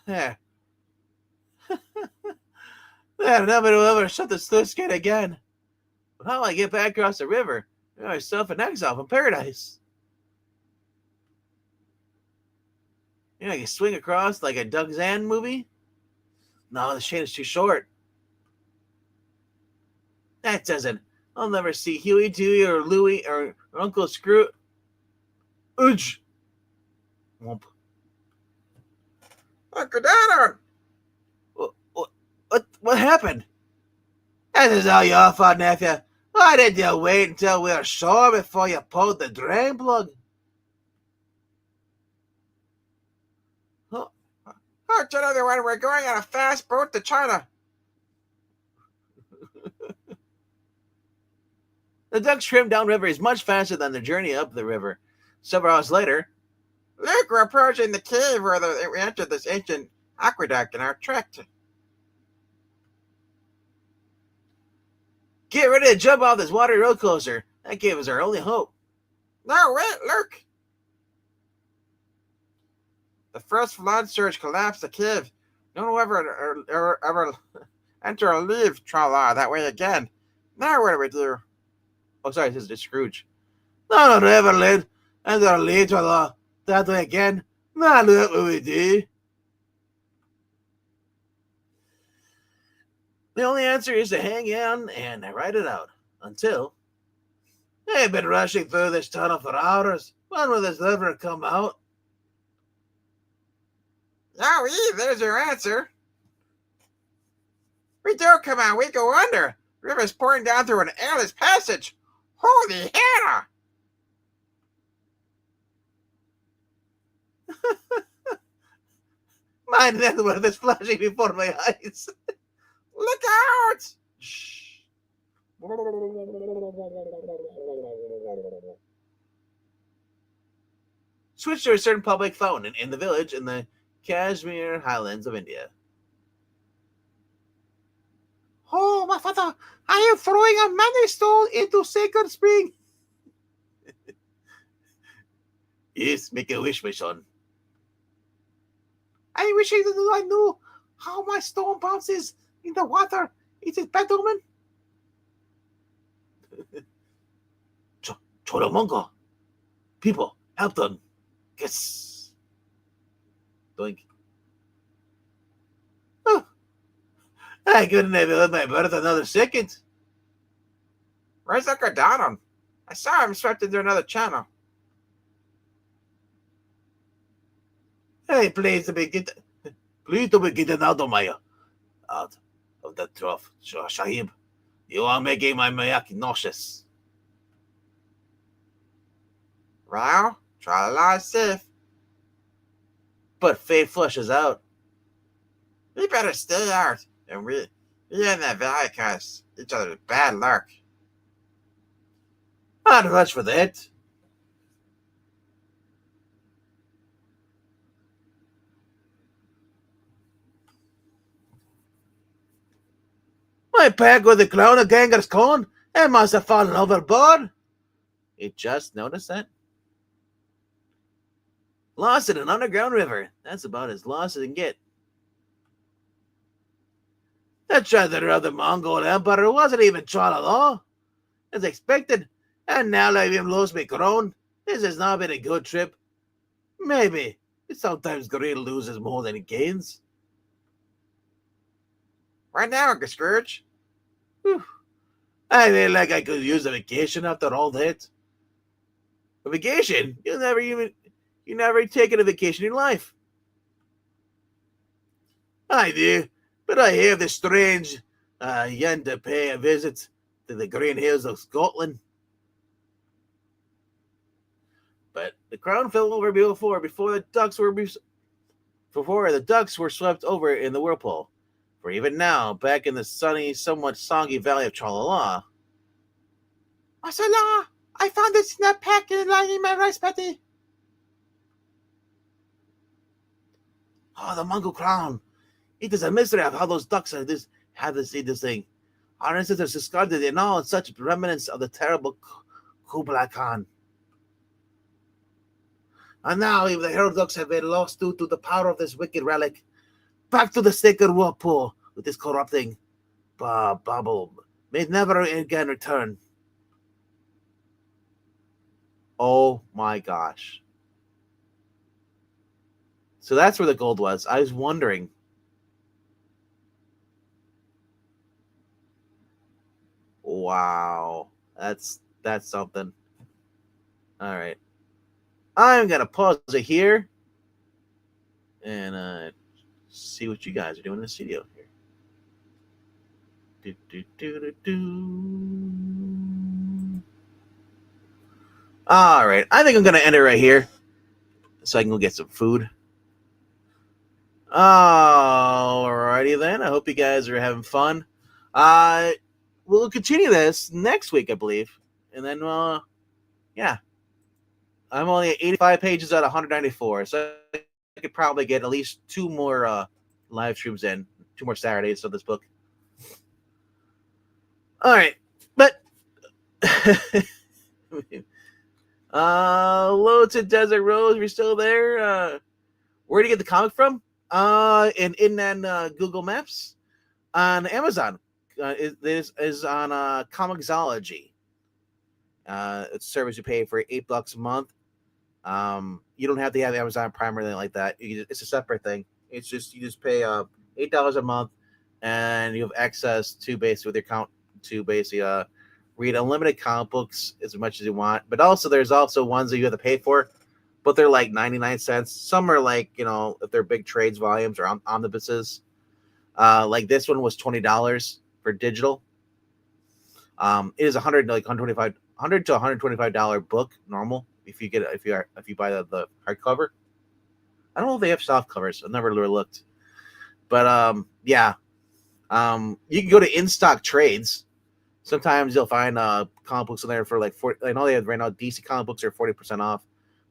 Yeah. Nobody will ever shut the sluice gate again. But how will I get back across the river? I'm myself in exile from paradise. You know, I can swing across like a Doug Zan movie. No, the chain is too short. That doesn't. I'll never see Huey, Dewey, or Louie, or Uncle Scrooge. Ooch. Womp. Uncle Donald. What happened? That is all your fault, nephew. Why did you wait until we were sure before you pulled the drain plug? Oh, you know the one we're going on a fast boat to China. The ducks swim downriver is much faster than their journey up the river. Several hours later, Look, we're approaching the cave where we entered this ancient aqueduct in our trek. get ready to jump off this water roller coaster. That cave is our only hope. No, wait, look. The first flood surge collapsed the cave. No one will ever enter or leave Tra-La that way again. Now what do we do? Oh, sorry, this is Scrooge. No, never let enter or leave Tra-La that way again. No, that's what we do. The only answer is to hang on and ride it out until they've been rushing through this tunnel for hours. When will this ever come out? Oh, there's your answer. We do come out, we go under. River's pouring down through an airless passage. Holy Hannah! Mind that one is flashing before my eyes. Look out! Shh. Switch to a certain public fountain in the village in the Kashmir Highlands of India. Oh, my father, I am throwing a money stone into sacred spring. Yes, make a wish, my son. I wish I knew how my stone bounces in the water. Is it bad omen? Cholamonga. People, help them. Yes. Doink. Oh, I couldn't have let my birth another second. Where's Uncle Donald? I saw him swept into another channel. Hey, please don't be getting out of the trough, Sahib. You are making my yak nauseous. Well, Tra-La is safe. But Faye flushes out. We better stay out, and we in that valley cause each other's bad luck. Not much for that. My pack with the crown of Genghis Khan, it must have fallen overboard. You just noticed that? Lost in an underground river. That's about as lost as it can get. The treasure of the Mongol Empire wasn't even tried at all, as expected, and now that we've lost my crown, this has not been a good trip. Maybe. Sometimes greed loses more than it gains. Right now, Uncle Scrooge. Whew. I feel like I could use a vacation after all that. A vacation? You never taken a vacation in your life. I do, but I have the strange yen to pay a visit to the Green Hills of Scotland. But the crown fell over before the ducks were swept over in the whirlpool. For even now, back in the sunny, somewhat soggy valley of Tra-La-La, Masala, I found this snap pack lying in my rice paddy. oh, the Mongol crown! It is a mystery of how those ducks had this thing. Our ancestors discarded it now in such remnants of the terrible Kublai Khan. And now even the herald ducks have been lost due to the power of this wicked relic. Back to the sacred whirlpool with this corrupting bubble. May never again return. Oh my gosh. So that's where the gold was. I was wondering. Wow. That's something. All right. I'm going to pause it here and see what you guys are doing in the studio here. Do, do, do, do, do. All right, I think I'm gonna end it right here, so I can go get some food. Alrighty then. I hope you guys are having fun. We'll continue this next week, I believe, and then yeah, I'm only at 85 pages out of 194, so I could probably get at least 2 more live streams in, 2 more Saturdays of this book. All right, but hello to Desert Rose. You're still there? Where do you get the comic from? In Google Maps, on Amazon. This is on Comixology. It's a service you pay for $8 a month. You don't have to have Amazon Prime or anything like that. It's a separate thing. It's just you just pay $8 a month, and you have access to basically with your account to basically read unlimited comic books as much as you want. But also there's also ones that you have to pay for, but they're like 99 cents. Some are like, if they're big trades volumes or omnibuses. Like this one was $20 for digital. It is $100 to $125 book normal if you buy the hardcover. I don't know if they have soft covers. I've never really looked, but yeah. You can go to In Stock Trades. Sometimes you'll find comic books in there for like 40. I know they have right now DC comic books are 40% off.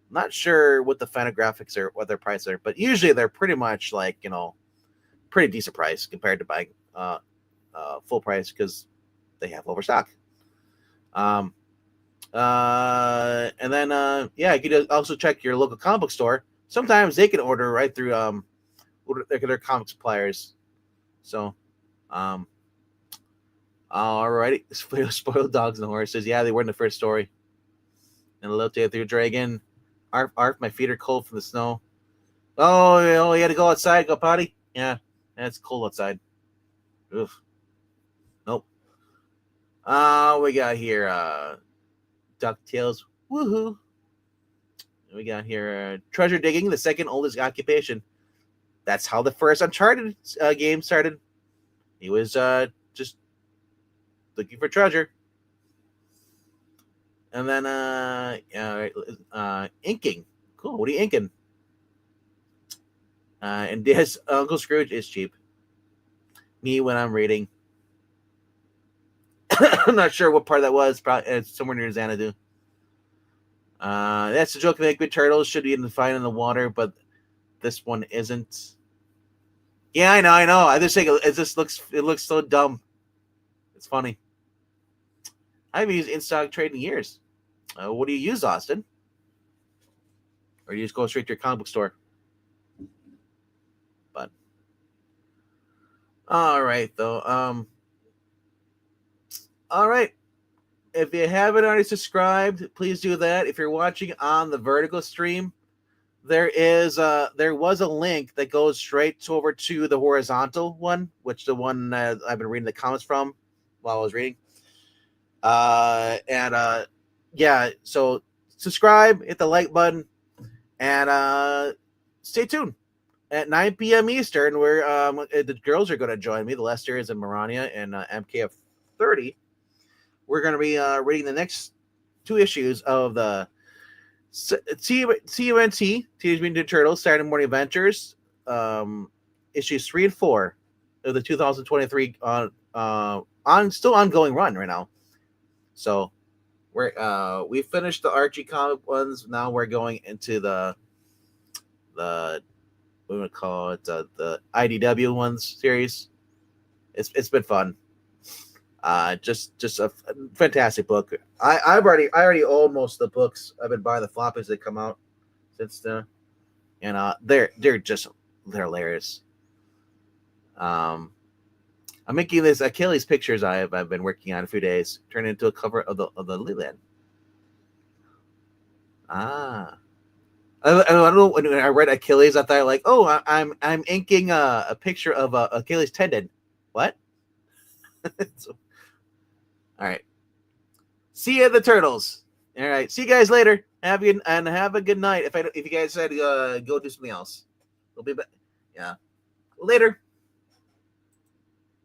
I'm not sure what the Fantagraphics are, what their price are, but usually they're pretty much like pretty decent price compared to buying full price because they have overstock. And then yeah, you can also check your local comic book store. Sometimes they can order right through their comic suppliers. So alrighty. Spoiled dogs and horses. Yeah, they were in the first story. And Elote through dragon. Arf, my feet are cold from the snow. Oh, you had to go outside, go potty? Yeah, it's cold outside. Oof. Nope. We got here DuckTales. Woohoo. We got here treasure digging, the second oldest occupation. That's how the first Uncharted game started. He was just looking for treasure. And then inking. Cool. What are you inking? And his Uncle Scrooge is cheap. Me when I'm reading. I'm not sure what part that was. Probably it's somewhere near Xanadu. That's the joke. Make good turtles should be fine in the water, but this one isn't. Yeah, I know. I just think it looks so dumb. It's funny. I haven't used in-stock trade in years. What do you use, Austin? Or do you just go straight to your comic book store? But all right, though. All right. If you haven't already subscribed, please do that. If you're watching on the vertical stream, there was a link that goes straight over to the horizontal one, which the one I've been reading the comments from while I was reading. Yeah, so subscribe, hit the like button, and stay tuned. At 9 p.m. Eastern, where the girls are going to join me, the Lesters and Marania and MKF 30. We're going to be reading the next 2 issues of the TMNT, Teenage Mutant Ninja Turtles Saturday Morning Adventures, issues 3 and 4 of the 2023 still ongoing run right now. So we finished the Archie comic ones. Now we're going into the what do we call it, the IDW ones series. It's been fun. Just a fantastic book. I already own most of the books. I've been buying the floppies that come out since then, and they're hilarious. I'm making this Achilles pictures I've been working on a few days, turn it into a cover of the Leland. I don't know, when I read Achilles, I thought like, oh, I'm inking a picture of Achilles tendon. What? So, all right. See you at the Turtles. All right. See you guys later. Have a good night. If you guys said go do something else, we'll be back. Yeah. Later.